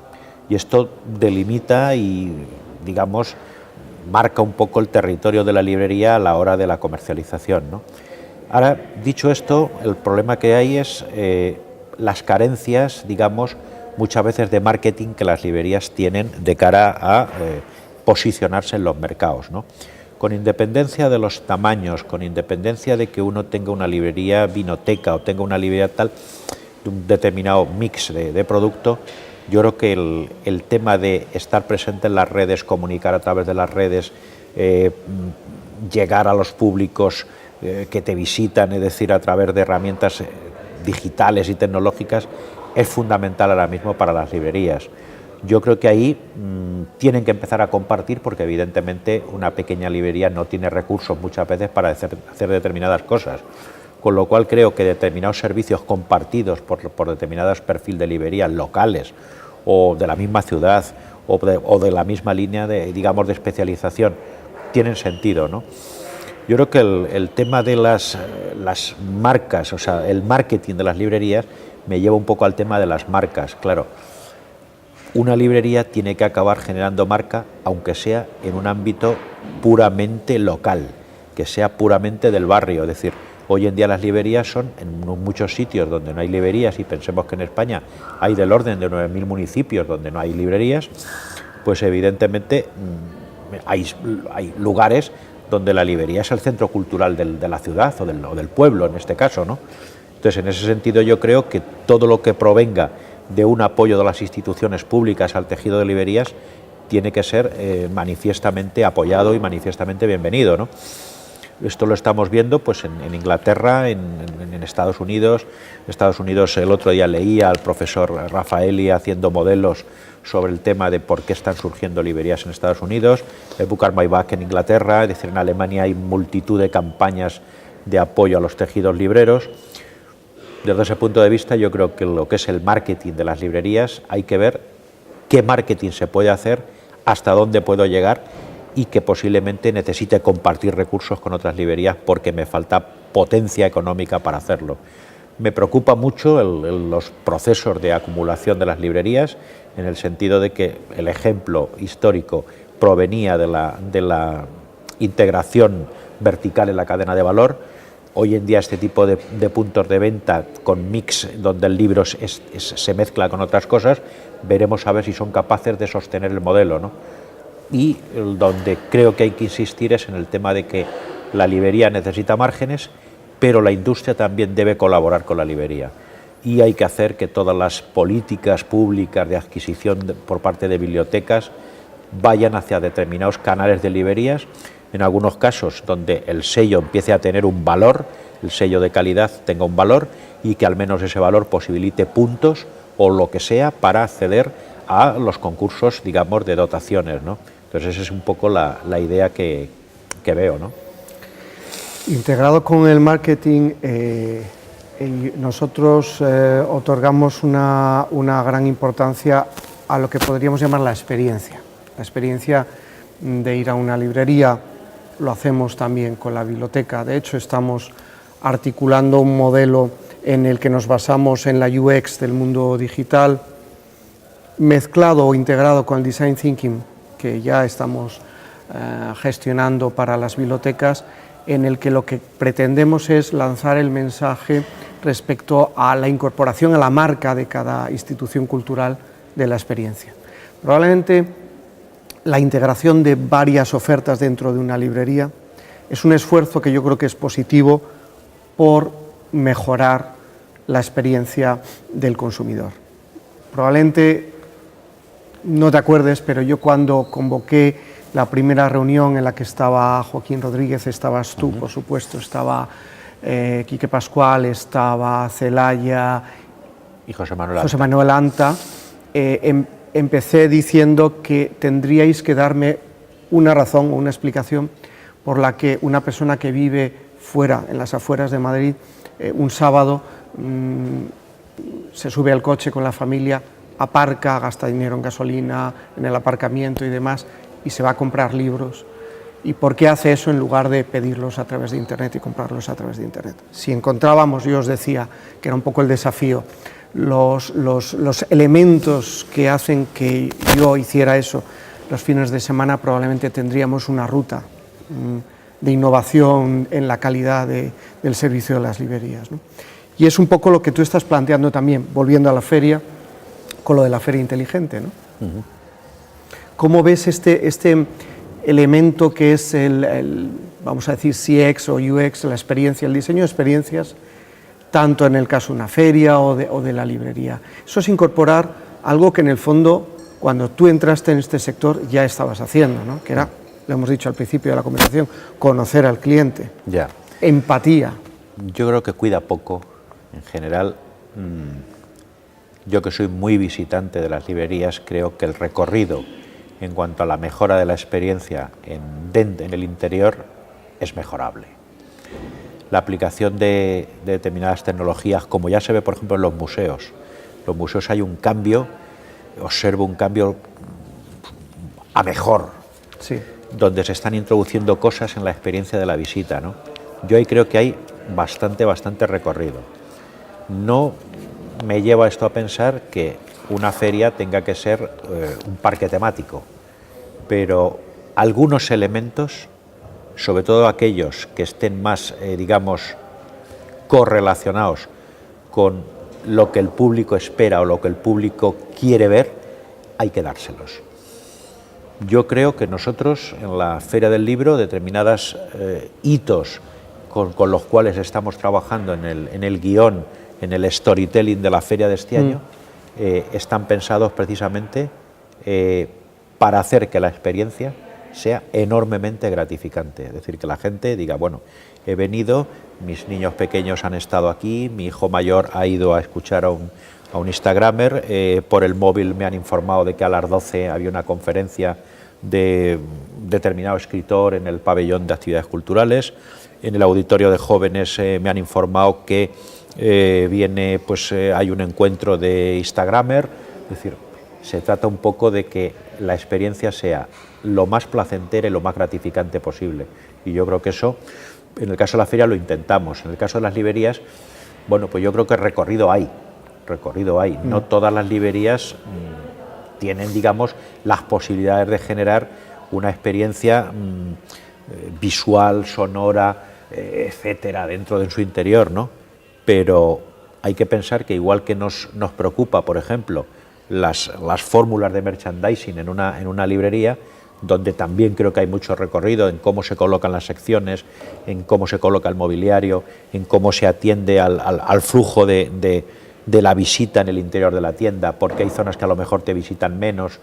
Y esto delimita y digamos, marca un poco el territorio de la librería a la hora de la comercialización, ¿no? Ahora, dicho esto, el problema que hay es las carencias, digamos, muchas veces de marketing que las librerías tienen de cara a posicionarse en los mercados, ¿no? Con independencia de los tamaños, con independencia de que uno tenga una librería vinoteca o tenga una librería tal, de un determinado mix de producto, yo creo que el tema de estar presente en las redes, comunicar a través de las redes, llegar a los públicos que te visitan, es decir, a través de herramientas digitales y tecnológicas, es fundamental ahora mismo para las librerías. Yo creo que ahí tienen que empezar a compartir, porque evidentemente una pequeña librería no tiene recursos muchas veces para hacer determinadas cosas, con lo cual creo que determinados servicios compartidos por determinados perfiles de librerías locales o de la misma ciudad o de la misma línea de, digamos, de especialización tienen sentido, ¿no? Yo creo que el tema de las marcas, o sea, el marketing de las librerías me lleva un poco al tema de las marcas. Claro, una librería tiene que acabar generando marca, aunque sea en un ámbito puramente local, que sea puramente del barrio. Es decir, hoy en día las librerías son en muchos sitios donde no hay librerías, y pensemos que en España hay del orden de 9.000 municipios donde no hay librerías, pues evidentemente hay lugares donde la librería es el centro cultural de la ciudad o del pueblo en este caso, ¿no? Entonces, en ese sentido, yo creo que todo lo que provenga de un apoyo de las instituciones públicas al tejido de librerías tiene que ser manifiestamente apoyado y manifiestamente bienvenido, ¿no? Esto lo estamos viendo pues en Inglaterra, en Estados Unidos. Estados Unidos, el otro día leía al profesor Raffaelli haciendo modelos sobre el tema de por qué están surgiendo librerías en Estados Unidos, el Book My Back en Inglaterra, es decir, en Alemania hay multitud de campañas de apoyo a los tejidos libreros. Desde ese punto de vista, yo creo que lo que es el marketing de las librerías, hay que ver qué marketing se puede hacer, hasta dónde puedo llegar, y que posiblemente necesite compartir recursos con otras librerías porque me falta potencia económica para hacerlo. Me preocupa mucho los procesos de acumulación de las librerías, en el sentido de que el ejemplo histórico provenía de la integración vertical en la cadena de valor. Hoy en día este tipo de puntos de venta con mix, donde el libro se mezcla con otras cosas, veremos a ver si son capaces de sostener el modelo, ¿no? Y donde creo que hay que insistir es en el tema de que la librería necesita márgenes, pero la industria también debe colaborar con la librería. Y hay que hacer que todas las políticas públicas de adquisición por parte de bibliotecas vayan hacia determinados canales de librerías, en algunos casos donde el sello empiece a tener un valor, el sello de calidad tenga un valor, y que al menos ese valor posibilite puntos o lo que sea para acceder a los concursos, digamos, de dotaciones, ¿no? Entonces esa es un poco la idea que veo, ¿no? Integrado con el marketing, nosotros otorgamos una gran importancia a lo que podríamos llamar la experiencia de ir a una librería. Lo hacemos también con la biblioteca. De hecho, estamos articulando un modelo en el que nos basamos en la UX del mundo digital, mezclado o integrado con el Design Thinking, que ya estamos gestionando para las bibliotecas, en el que lo que pretendemos es lanzar el mensaje respecto a la incorporación a la marca de cada institución cultural de la experiencia. Probablemente la integración de varias ofertas dentro de una librería es un esfuerzo que yo creo que es positivo por mejorar la experiencia del consumidor. Probablemente no te acuerdes, pero yo cuando convoqué la primera reunión en la que estaba Joaquín Rodríguez, estabas tú, por supuesto, estaba Quique Pascual, estaba Celaya y José Manuel Anta, empecé diciendo que tendríais que darme una razón o una explicación por la que una persona que vive fuera, en las afueras de Madrid, un sábado se sube al coche con la familia, aparca, gasta dinero en gasolina, en el aparcamiento y demás, y se va a comprar libros. ¿Y por qué hace eso en lugar de pedirlos a través de Internet y comprarlos a través de Internet? Si encontrábamos, yo os decía que era un poco el desafío, los elementos que hacen que yo hiciera eso, los fines de semana probablemente tendríamos una ruta de innovación en la calidad del servicio de las librerías, ¿no? Y es un poco lo que tú estás planteando también, volviendo a la feria, con lo de la feria inteligente, ¿no? ¿Cómo ves este elemento que es vamos a decir, CX o UX, la experiencia, el diseño de experiencias, tanto en el caso de una feria o de la librería? Eso es incorporar algo que en el fondo, cuando tú entraste en este sector, ya estabas haciendo, ¿no? Que era, lo hemos dicho al principio de la conversación, conocer al cliente, Ya. empatía. Yo creo que cuida poco, en general. Yo que soy muy visitante de las librerías, creo que el recorrido en cuanto a la mejora de la experiencia en el interior es mejorable. La aplicación de determinadas tecnologías, como ya se ve por ejemplo en los museos hay un cambio, observo un cambio a mejor, Sí. donde se están introduciendo cosas en la experiencia de la visita, ¿no? Yo ahí creo que hay bastante recorrido. No me lleva esto a pensar que una feria tenga que ser un parque temático, pero algunos elementos, sobre todo aquellos que estén más, digamos, correlacionados con lo que el público espera o lo que el público quiere ver, hay que dárselos. Yo creo que nosotros en la Feria del Libro, determinados hitos con los cuales estamos trabajando en el guión, en el storytelling de la feria de este año, están pensados precisamente para hacer que la experiencia sea enormemente gratificante. Es decir, que la gente diga, bueno, he venido, mis niños pequeños han estado aquí, mi hijo mayor ha ido a escuchar a un Instagramer, por el móvil me han informado de que a las 12 había una conferencia de determinado escritor en el pabellón de actividades culturales, en el auditorio de jóvenes me han informado que hay un encuentro de Instagramer. Es decir, se trata un poco de que la experiencia sea lo más placentera y lo más gratificante posible, y yo creo que eso, en el caso de la feria lo intentamos. En el caso de las librerías, bueno, pues yo creo que recorrido hay. No todas las librerías tienen, digamos, las posibilidades de generar una experiencia visual, sonora, etcétera, dentro de su interior, ¿no? Pero hay que pensar que igual que nos preocupa, por ejemplo, las fórmulas de merchandising en una librería, donde también creo que hay mucho recorrido en cómo se colocan las secciones, en cómo se coloca el mobiliario, en cómo se atiende al flujo de la visita en el interior de la tienda, porque hay zonas que a lo mejor te visitan menos,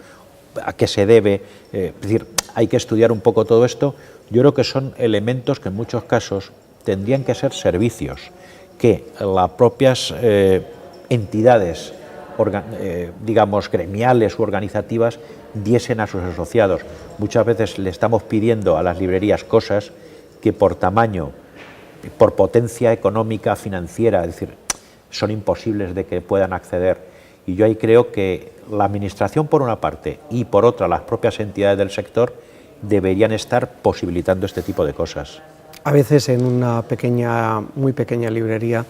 a qué se debe. Es decir, hay que estudiar un poco todo esto. Yo creo que son elementos que en muchos casos tendrían que ser servicios que las propias entidades, digamos, gremiales u organizativas diesen a sus asociados. Muchas veces le estamos pidiendo a las librerías cosas que por tamaño, por potencia económica, financiera, es decir, son imposibles de que puedan acceder. Y yo ahí creo que la administración por una parte y por otra las propias entidades del sector deberían estar posibilitando este tipo de cosas. A veces en una muy pequeña librería,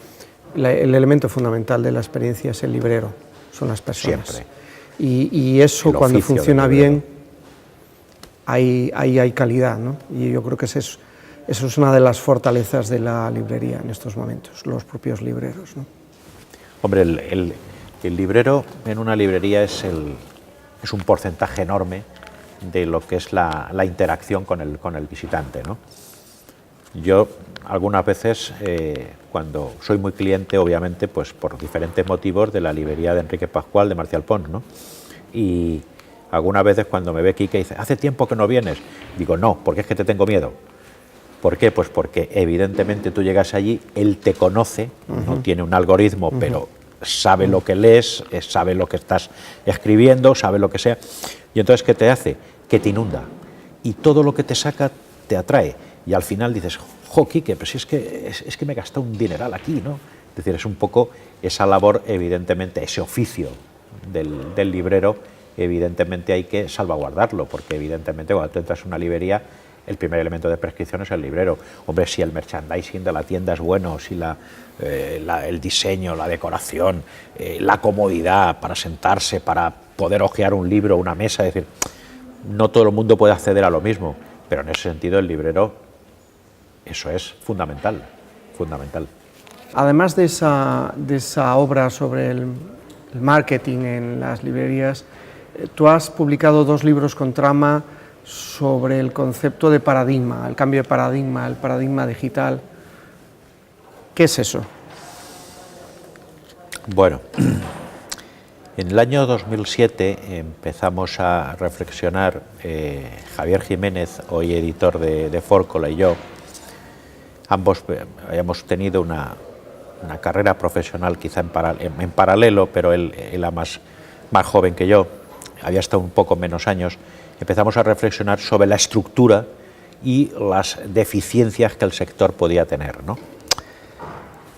el elemento fundamental de la experiencia es el librero, son las personas. Siempre. Y eso, cuando funciona bien, ahí hay calidad, ¿no? Y yo creo que eso es una de las fortalezas de la librería en estos momentos, los propios libreros, ¿no? Hombre, el librero en una librería es un porcentaje enorme de lo que es la interacción con el visitante, ¿no? Yo algunas veces, cuando soy muy cliente, obviamente, pues por diferentes motivos, de la librería de Enrique Pascual, de Marcial Pons, ¿no? Y algunas veces cuando me ve Quique y dice, ¿hace tiempo que no vienes? Digo, no, porque es que te tengo miedo. ¿Por qué? Pues porque evidentemente tú llegas allí, él te conoce, no tiene un algoritmo, pero sabe lo que lees, sabe lo que estás escribiendo, sabe lo que sea. Y entonces, ¿qué te hace? Que te inunda. Y todo lo que te saca te atrae. Y al final dices, jo, Quique, pero si es que me he gastado un dineral aquí, ¿no? Es decir, es un poco esa labor, evidentemente, ese oficio del librero, evidentemente hay que salvaguardarlo, porque evidentemente cuando tú entras en una librería, el primer elemento de prescripción es el librero. Hombre, si el merchandising de la tienda es bueno, si el diseño, la decoración, la comodidad para sentarse, para poder hojear un libro, una mesa, es decir, no todo el mundo puede acceder a lo mismo, pero en ese sentido el librero, eso es fundamental, fundamental. Además de esa obra sobre el marketing en las librerías, tú has publicado 2 libros con trama sobre el concepto de paradigma, el cambio de paradigma, el paradigma digital. ¿Qué es eso? Bueno, en el año 2007 empezamos a reflexionar, Javier Jiménez, hoy editor de Fórcola, y yo, ambos habíamos tenido una carrera profesional quizá en paralelo, pero él era más joven que yo, había estado un poco menos años. Empezamos a reflexionar sobre la estructura y las deficiencias que el sector podía tener, ¿no?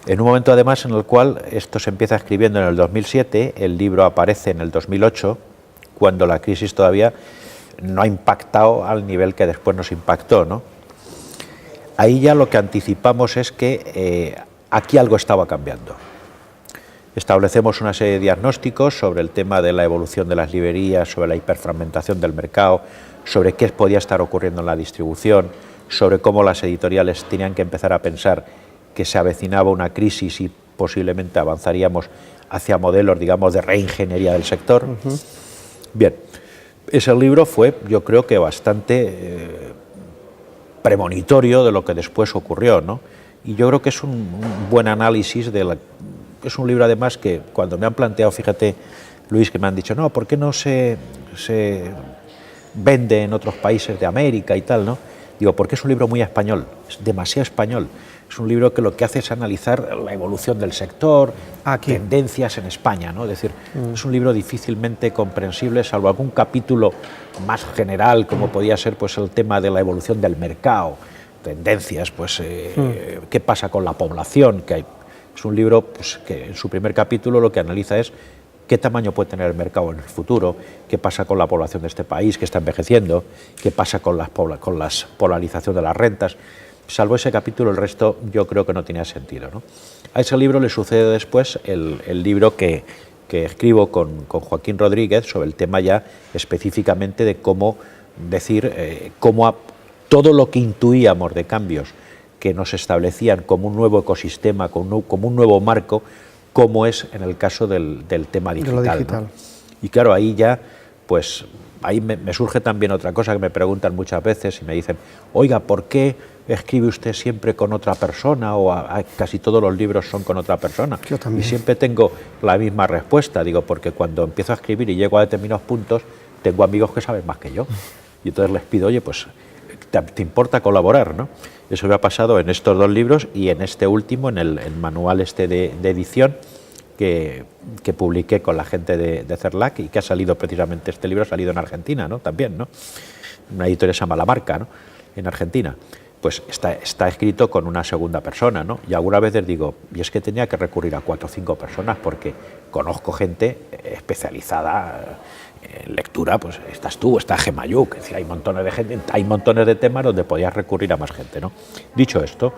En un momento además en el cual esto se empieza escribiendo en el 2007, el libro aparece en el 2008, cuando la crisis todavía no ha impactado al nivel que después nos impactó, ¿no? Ahí ya lo que anticipamos es que aquí algo estaba cambiando. Establecemos una serie de diagnósticos sobre el tema de la evolución de las librerías, sobre la hiperfragmentación del mercado, sobre qué podía estar ocurriendo en la distribución, sobre cómo las editoriales tenían que empezar a pensar que se avecinaba una crisis y posiblemente avanzaríamos hacia modelos, digamos, de reingeniería del sector. Bien, ese libro fue, yo creo que bastante premonitorio de lo que después ocurrió, ¿no? Y yo creo que es un buen análisis es un libro además que cuando me han planteado, fíjate, Luis, que me han dicho, no, ¿por qué no se vende en otros países de América y tal, ¿no? Digo, porque es un libro muy español, es demasiado español. Es un libro que lo que hace es analizar la evolución del sector, tendencias en España, ¿no? Es decir, es un libro difícilmente comprensible, salvo algún capítulo más general, como podía ser pues el tema de la evolución del mercado, tendencias, pues qué pasa con la población, que hay. Es un libro pues, que en su primer capítulo lo que analiza es qué tamaño puede tener el mercado en el futuro, qué pasa con la población de este país que está envejeciendo, qué pasa con la polarización de las rentas. Salvo ese capítulo, el resto yo creo que no tenía sentido, ¿no? A ese libro le sucede después el libro que escribo con Joaquín Rodríguez sobre el tema ya específicamente de cómo decir, cómo todo lo que intuíamos de cambios que nos establecían como un nuevo ecosistema, como un nuevo marco, como es en el caso del tema digital, ¿no? Y claro, ahí ya, pues, ahí me surge también otra cosa que me preguntan muchas veces y me dicen, oiga, ¿por qué escribe usted siempre con otra persona? O casi todos los libros son con otra persona. Yo también. Y siempre tengo la misma respuesta, digo, porque cuando empiezo a escribir y llego a determinados puntos, tengo amigos que saben más que yo. Y entonces les pido, oye, pues, ¿te importa colaborar, no? Eso me ha pasado en estos 2 libros y en este último, en el manual de edición que publiqué con la gente de CERLAC y que ha salido precisamente, este libro ha salido en Argentina, ¿no? También, ¿no? Una editorial se llama La Marca, ¿no? En Argentina. Pues está escrito con una segunda persona, ¿no? Y algunas veces digo, y es que tenía que recurrir a 4 o 5 personas porque conozco gente especializada en lectura, pues estás tú, está Gemayuk, es decir, hay montones de gente, hay montones de temas donde podías recurrir a más gente, ¿no? Dicho esto,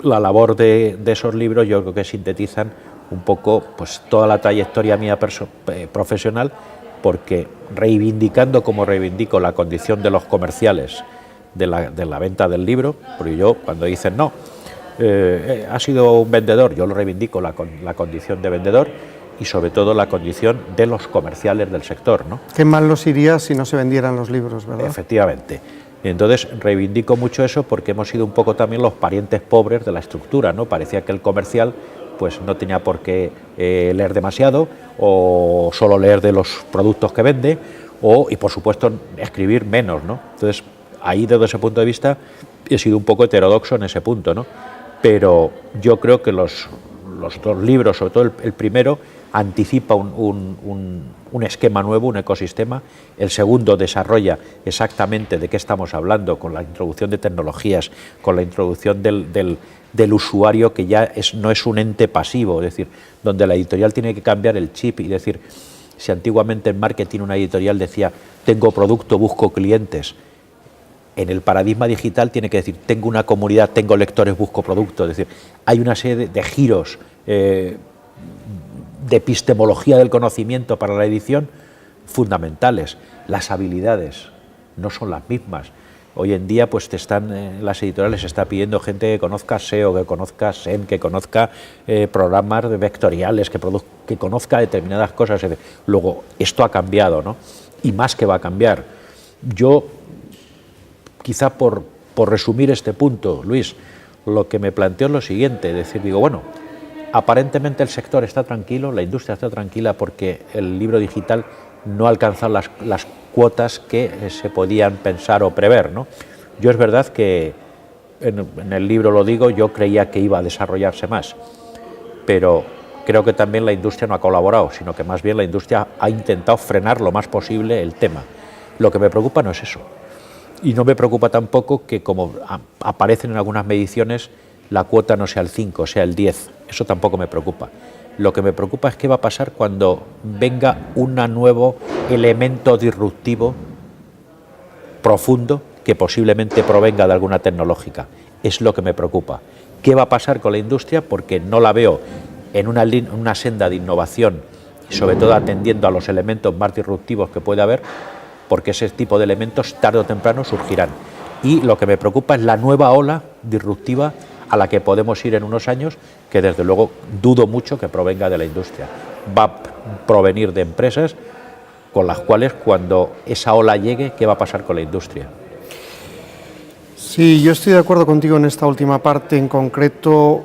la labor de esos libros yo creo que sintetizan un poco pues toda la trayectoria mía profesional, porque reivindicando como reivindico la condición de los comerciales de la venta del libro, porque yo cuando dicen no, ha sido un vendedor, yo lo reivindico la condición de vendedor y sobre todo la condición de los comerciales del sector, ¿no? Qué mal nos iría si no se vendieran los libros, ¿verdad? Efectivamente. Entonces reivindico mucho eso porque hemos sido un poco también los parientes pobres de la estructura, ¿no? Parecía que el comercial pues no tenía por qué leer demasiado o solo leer de los productos que vende y por supuesto escribir menos, ¿no? Entonces ahí desde ese punto de vista he sido un poco heterodoxo en ese punto, ¿no? Pero yo creo que los 2 libros, sobre todo el primero, anticipa un esquema nuevo, un ecosistema. El segundo desarrolla exactamente de qué estamos hablando, con la introducción de tecnologías, con la introducción del usuario que ya no es un ente pasivo, es decir, donde la editorial tiene que cambiar el chip y decir, si antiguamente en marketing una editorial decía, tengo producto, busco clientes, en el paradigma digital tiene que decir, tengo una comunidad, tengo lectores, busco producto. Es decir, hay una serie de giros de epistemología del conocimiento para la edición fundamentales. Las habilidades no son las mismas. Hoy en día, pues las editoriales está pidiendo gente que conozca SEO, que conozca SEM, que conozca programas vectoriales, que conozca determinadas cosas. Luego, esto ha cambiado, ¿no? Y más que va a cambiar. Yo, quizá por resumir este punto, Luis, lo que me planteo es lo siguiente, es decir, digo, bueno, aparentemente el sector está tranquilo, la industria está tranquila porque el libro digital no ha alcanzado las cuotas que se podían pensar o prever, ¿no? Yo es verdad que en el libro lo digo, yo creía que iba a desarrollarse más, pero creo que también la industria no ha colaborado, sino que más bien la industria ha intentado frenar lo más posible el tema. Lo que me preocupa no es eso. Y no me preocupa tampoco que, como aparecen en algunas mediciones, la cuota no sea el 5, sea el 10. Eso tampoco me preocupa. Lo que me preocupa es qué va a pasar cuando venga un nuevo elemento disruptivo profundo que posiblemente provenga de alguna tecnológica. Es lo que me preocupa. ¿Qué va a pasar con la industria? Porque no la veo en una senda de innovación y sobre todo atendiendo a los elementos más disruptivos que puede haber, porque ese tipo de elementos tarde o temprano surgirán. Y lo que me preocupa es la nueva ola disruptiva a la que podemos ir en unos años, que desde luego dudo mucho que provenga de la industria. Va a provenir de empresas con las cuales, cuando esa ola llegue, ¿qué va a pasar con la industria? Sí, yo estoy de acuerdo contigo en esta última parte. En concreto,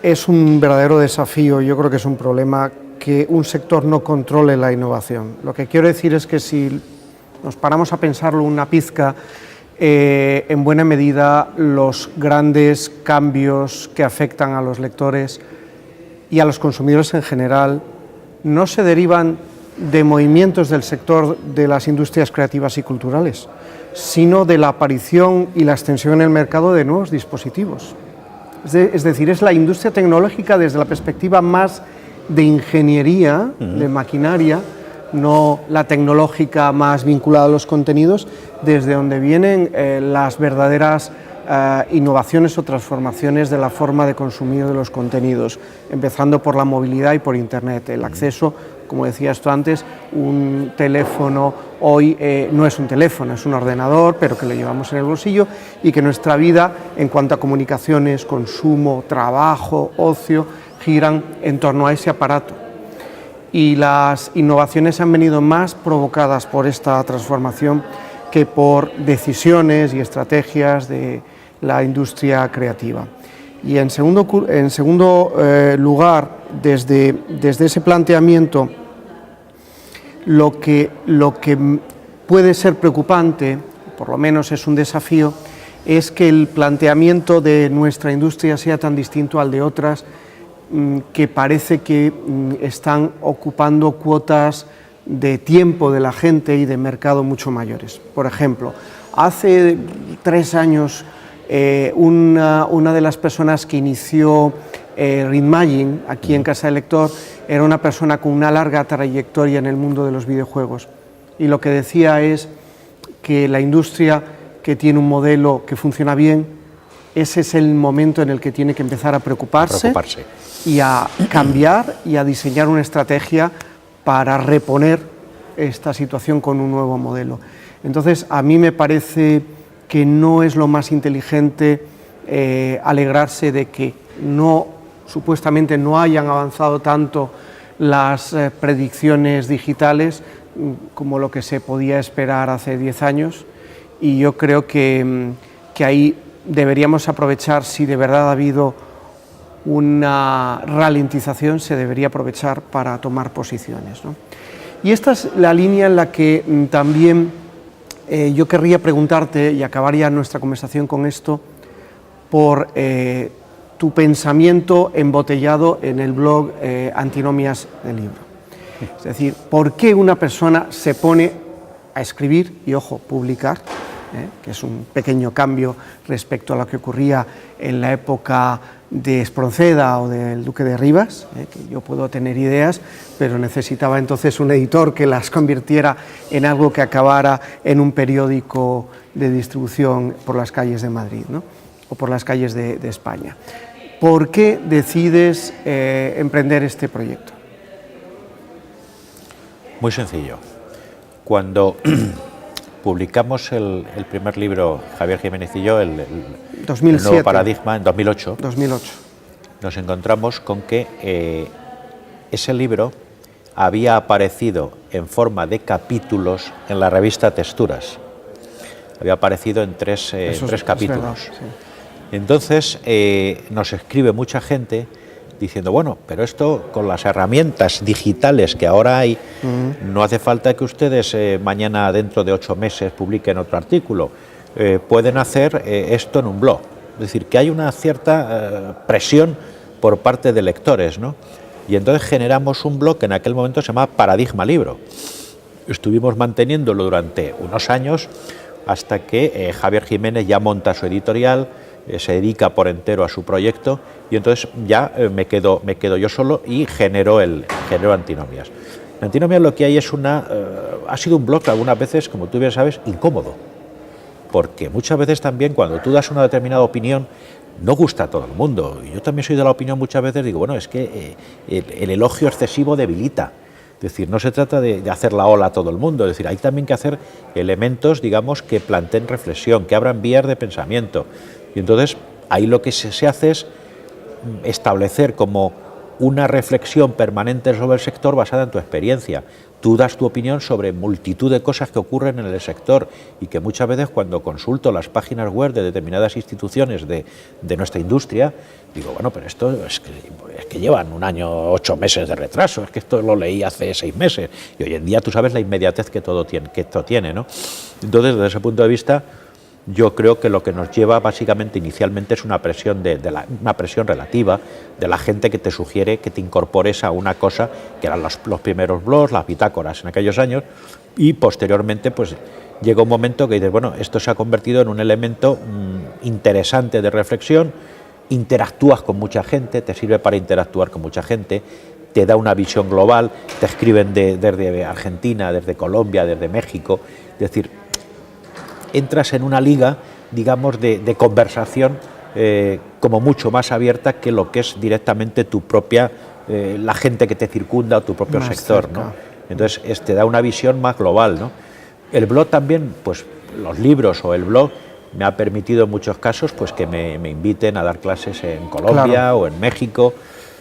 es un verdadero desafío, yo creo que es un problema que un sector no controle la innovación. Lo que quiero decir es que si nos paramos a pensarlo una pizca, en buena medida los grandes cambios que afectan a los lectores y a los consumidores en general no se derivan de movimientos del sector de las industrias creativas y culturales, sino de la aparición y la extensión en el mercado de nuevos dispositivos. Es decir, es la industria tecnológica desde la perspectiva más de ingeniería, de maquinaria, no la tecnológica más vinculada a los contenidos, desde donde vienen las verdaderas innovaciones o transformaciones de la forma de consumir de los contenidos, empezando por la movilidad y por Internet. El acceso, como decías tú antes, un teléfono hoy no es un teléfono, es un ordenador, pero que lo llevamos en el bolsillo y que nuestra vida, en cuanto a comunicaciones, consumo, trabajo, ocio, giran en torno a ese aparato. Y las innovaciones han venido más provocadas por esta transformación que por decisiones y estrategias de la industria creativa. Y en segundo lugar, desde ese planteamiento, lo que puede ser preocupante, por lo menos es un desafío, es que el planteamiento de nuestra industria sea tan distinto al de otras, que parece que están ocupando cuotas de tiempo de la gente y de mercado mucho mayores. Por ejemplo, hace 3 años una de las personas que inició Readmagine aquí en Casa del Lector era una persona con una larga trayectoria en el mundo de los videojuegos, y lo que decía es que la industria que tiene un modelo que funciona bien, ese es el momento en el que tiene que empezar a preocuparse y a cambiar y a diseñar una estrategia para reponer esta situación con un nuevo modelo. Entonces, a mí me parece que no es lo más inteligente alegrarse de que supuestamente no hayan avanzado tanto las predicciones digitales como lo que se podía esperar hace 10 años, y yo creo que ahí deberíamos aprovechar, si de verdad ha habido una ralentización, se debería aprovechar para tomar posiciones, ¿no? Y esta es la línea en la que también yo querría preguntarte, y acabar ya nuestra conversación con esto, por tu pensamiento embotellado en el blog Antinomias del Libro. Es decir, ¿por qué una persona se pone a escribir y, ojo, publicar, que es un pequeño cambio respecto a lo que ocurría en la época de Espronceda o del Duque de Rivas, que yo puedo tener ideas, pero necesitaba entonces un editor que las convirtiera en algo que acabara en un periódico de distribución por las calles de Madrid, ¿no? O por las calles de España? ¿Por qué decides emprender este proyecto? Muy sencillo. Cuando publicamos el primer libro, Javier Jiménez y yo, el 2007. nuevo paradigma, en 2008. 2008. Nos encontramos con que ese libro había aparecido en forma de capítulos en la revista Texturas. Había aparecido en tres capítulos. Es verdad, sí. Entonces nos escribe mucha gente diciendo, bueno, pero esto con las herramientas digitales que ahora hay, no hace falta que ustedes mañana, dentro de 8 meses, publiquen otro artículo. Pueden hacer esto en un blog. Es decir, que hay una cierta presión por parte de lectores, ¿no? Y entonces generamos un blog que en aquel momento se llamaba Paradigma Libro. Estuvimos manteniéndolo durante unos años hasta que Javier Jiménez ya monta su editorial, se dedica por entero a su proyecto y entonces ya me quedo yo solo y genero Antinomias. En Antinomias lo que hay es ha sido un blog algunas veces, como tú bien sabes, incómodo, porque muchas veces también cuando tú das una determinada opinión no gusta a todo el mundo. Yo también soy de la opinión muchas veces, digo, bueno, es que el elogio excesivo debilita. Es decir, no se trata de hacer la ola a todo el mundo, es decir, hay también que hacer elementos, digamos, que planteen reflexión, que abran vías de pensamiento. Y entonces ahí lo que se hace es establecer como una reflexión permanente sobre el sector basada en tu experiencia. Tú das tu opinión sobre multitud de cosas que ocurren en el sector y que muchas veces cuando consulto las páginas web de determinadas instituciones de nuestra industria, digo, bueno, pero esto es que llevan 1 año, 8 meses de retraso, es que esto lo leí hace 6 meses y hoy en día tú sabes la inmediatez que esto tiene, ¿no? Entonces, desde ese punto de vista, yo creo que lo que nos lleva básicamente inicialmente es una presión una presión relativa de la gente que te sugiere que te incorpores a una cosa que eran los primeros blogs, las bitácoras en aquellos años, y posteriormente pues llega un momento que dices, bueno, esto se ha convertido en un elemento interesante de reflexión, interactúas con mucha gente, te sirve para interactuar con mucha gente, te da una visión global, te escriben desde Argentina, desde Colombia, desde México, es decir, entras en una liga, digamos, de conversación como mucho más abierta que lo que es directamente tu propia, la gente que te circunda o tu propio más sector, cerca, ¿no? Entonces te da una visión más global, ¿no? El blog también, pues los libros o el blog me ha permitido en muchos casos pues que me inviten a dar clases en Colombia, claro, o en México,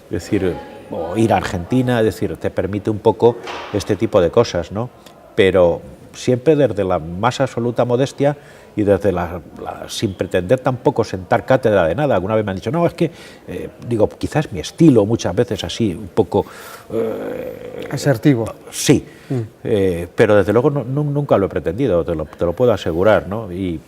es decir, o ir a Argentina, es decir, te permite un poco este tipo de cosas, ¿no? Pero siempre desde la más absoluta modestia y desde sin pretender tampoco sentar cátedra de nada. Alguna vez me han dicho, no, es que, digo, quizás mi estilo muchas veces así, un poco... asertivo. Sí, pero desde luego nunca lo he pretendido, te lo puedo asegurar, ¿no? Y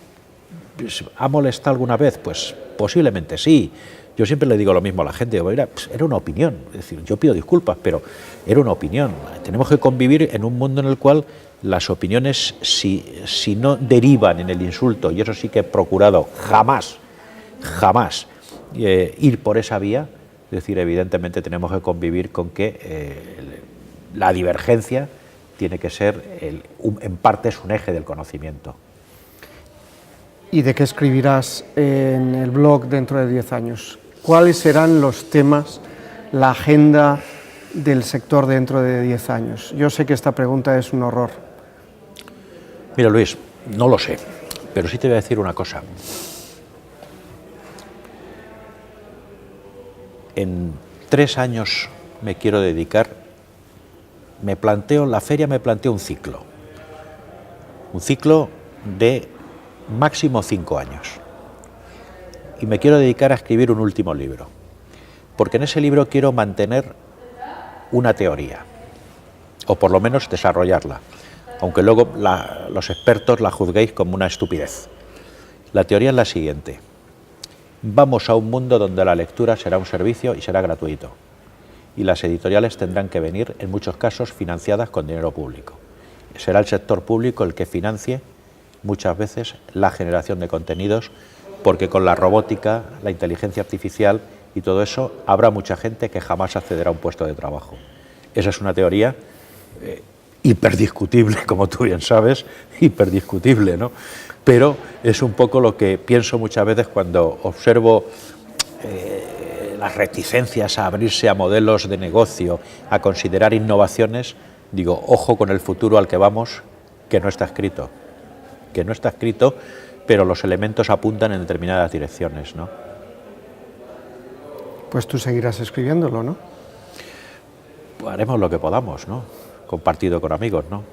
¿ha molestado alguna vez? Pues posiblemente sí. Yo siempre le digo lo mismo a la gente, digo, mira, era una opinión, es decir, yo pido disculpas, pero era una opinión. Tenemos que convivir en un mundo en el cual las opiniones, si no derivan en el insulto, y eso sí que he procurado jamás ir por esa vía, es decir, evidentemente tenemos que convivir con que la divergencia tiene que ser, en parte es un eje del conocimiento. ¿Y de qué escribirás en el blog dentro de 10 años? ¿Cuáles serán los temas, la agenda del sector dentro de 10 años? Yo sé que esta pregunta es un horror. Mira, Luis, no lo sé, pero sí te voy a decir una cosa. En 3 años me quiero dedicar, la feria me plantea un ciclo de máximo 5 años. Y me quiero dedicar a escribir un último libro, porque en ese libro quiero mantener una teoría, o por lo menos desarrollarla, aunque luego los expertos la juzguéis como una estupidez. La teoría es la siguiente: vamos a un mundo donde la lectura será un servicio y será gratuito, y las editoriales tendrán que venir, en muchos casos, financiadas con dinero público. Será el sector público el que financie muchas veces la generación de contenidos, porque con la robótica, la inteligencia artificial y todo eso, habrá mucha gente que jamás accederá a un puesto de trabajo. Esa es una teoría hiperdiscutible, como tú bien sabes, hiperdiscutible, ¿no? Pero es un poco lo que pienso muchas veces cuando observo las reticencias a abrirse a modelos de negocio, a considerar innovaciones. Digo, ojo con el futuro al que vamos, que no está escrito. que no está escrito, pero los elementos apuntan en determinadas direcciones, ¿no? Pues tú seguirás escribiéndolo, ¿no? Pues haremos lo que podamos, ¿no? Compartido con amigos, ¿no?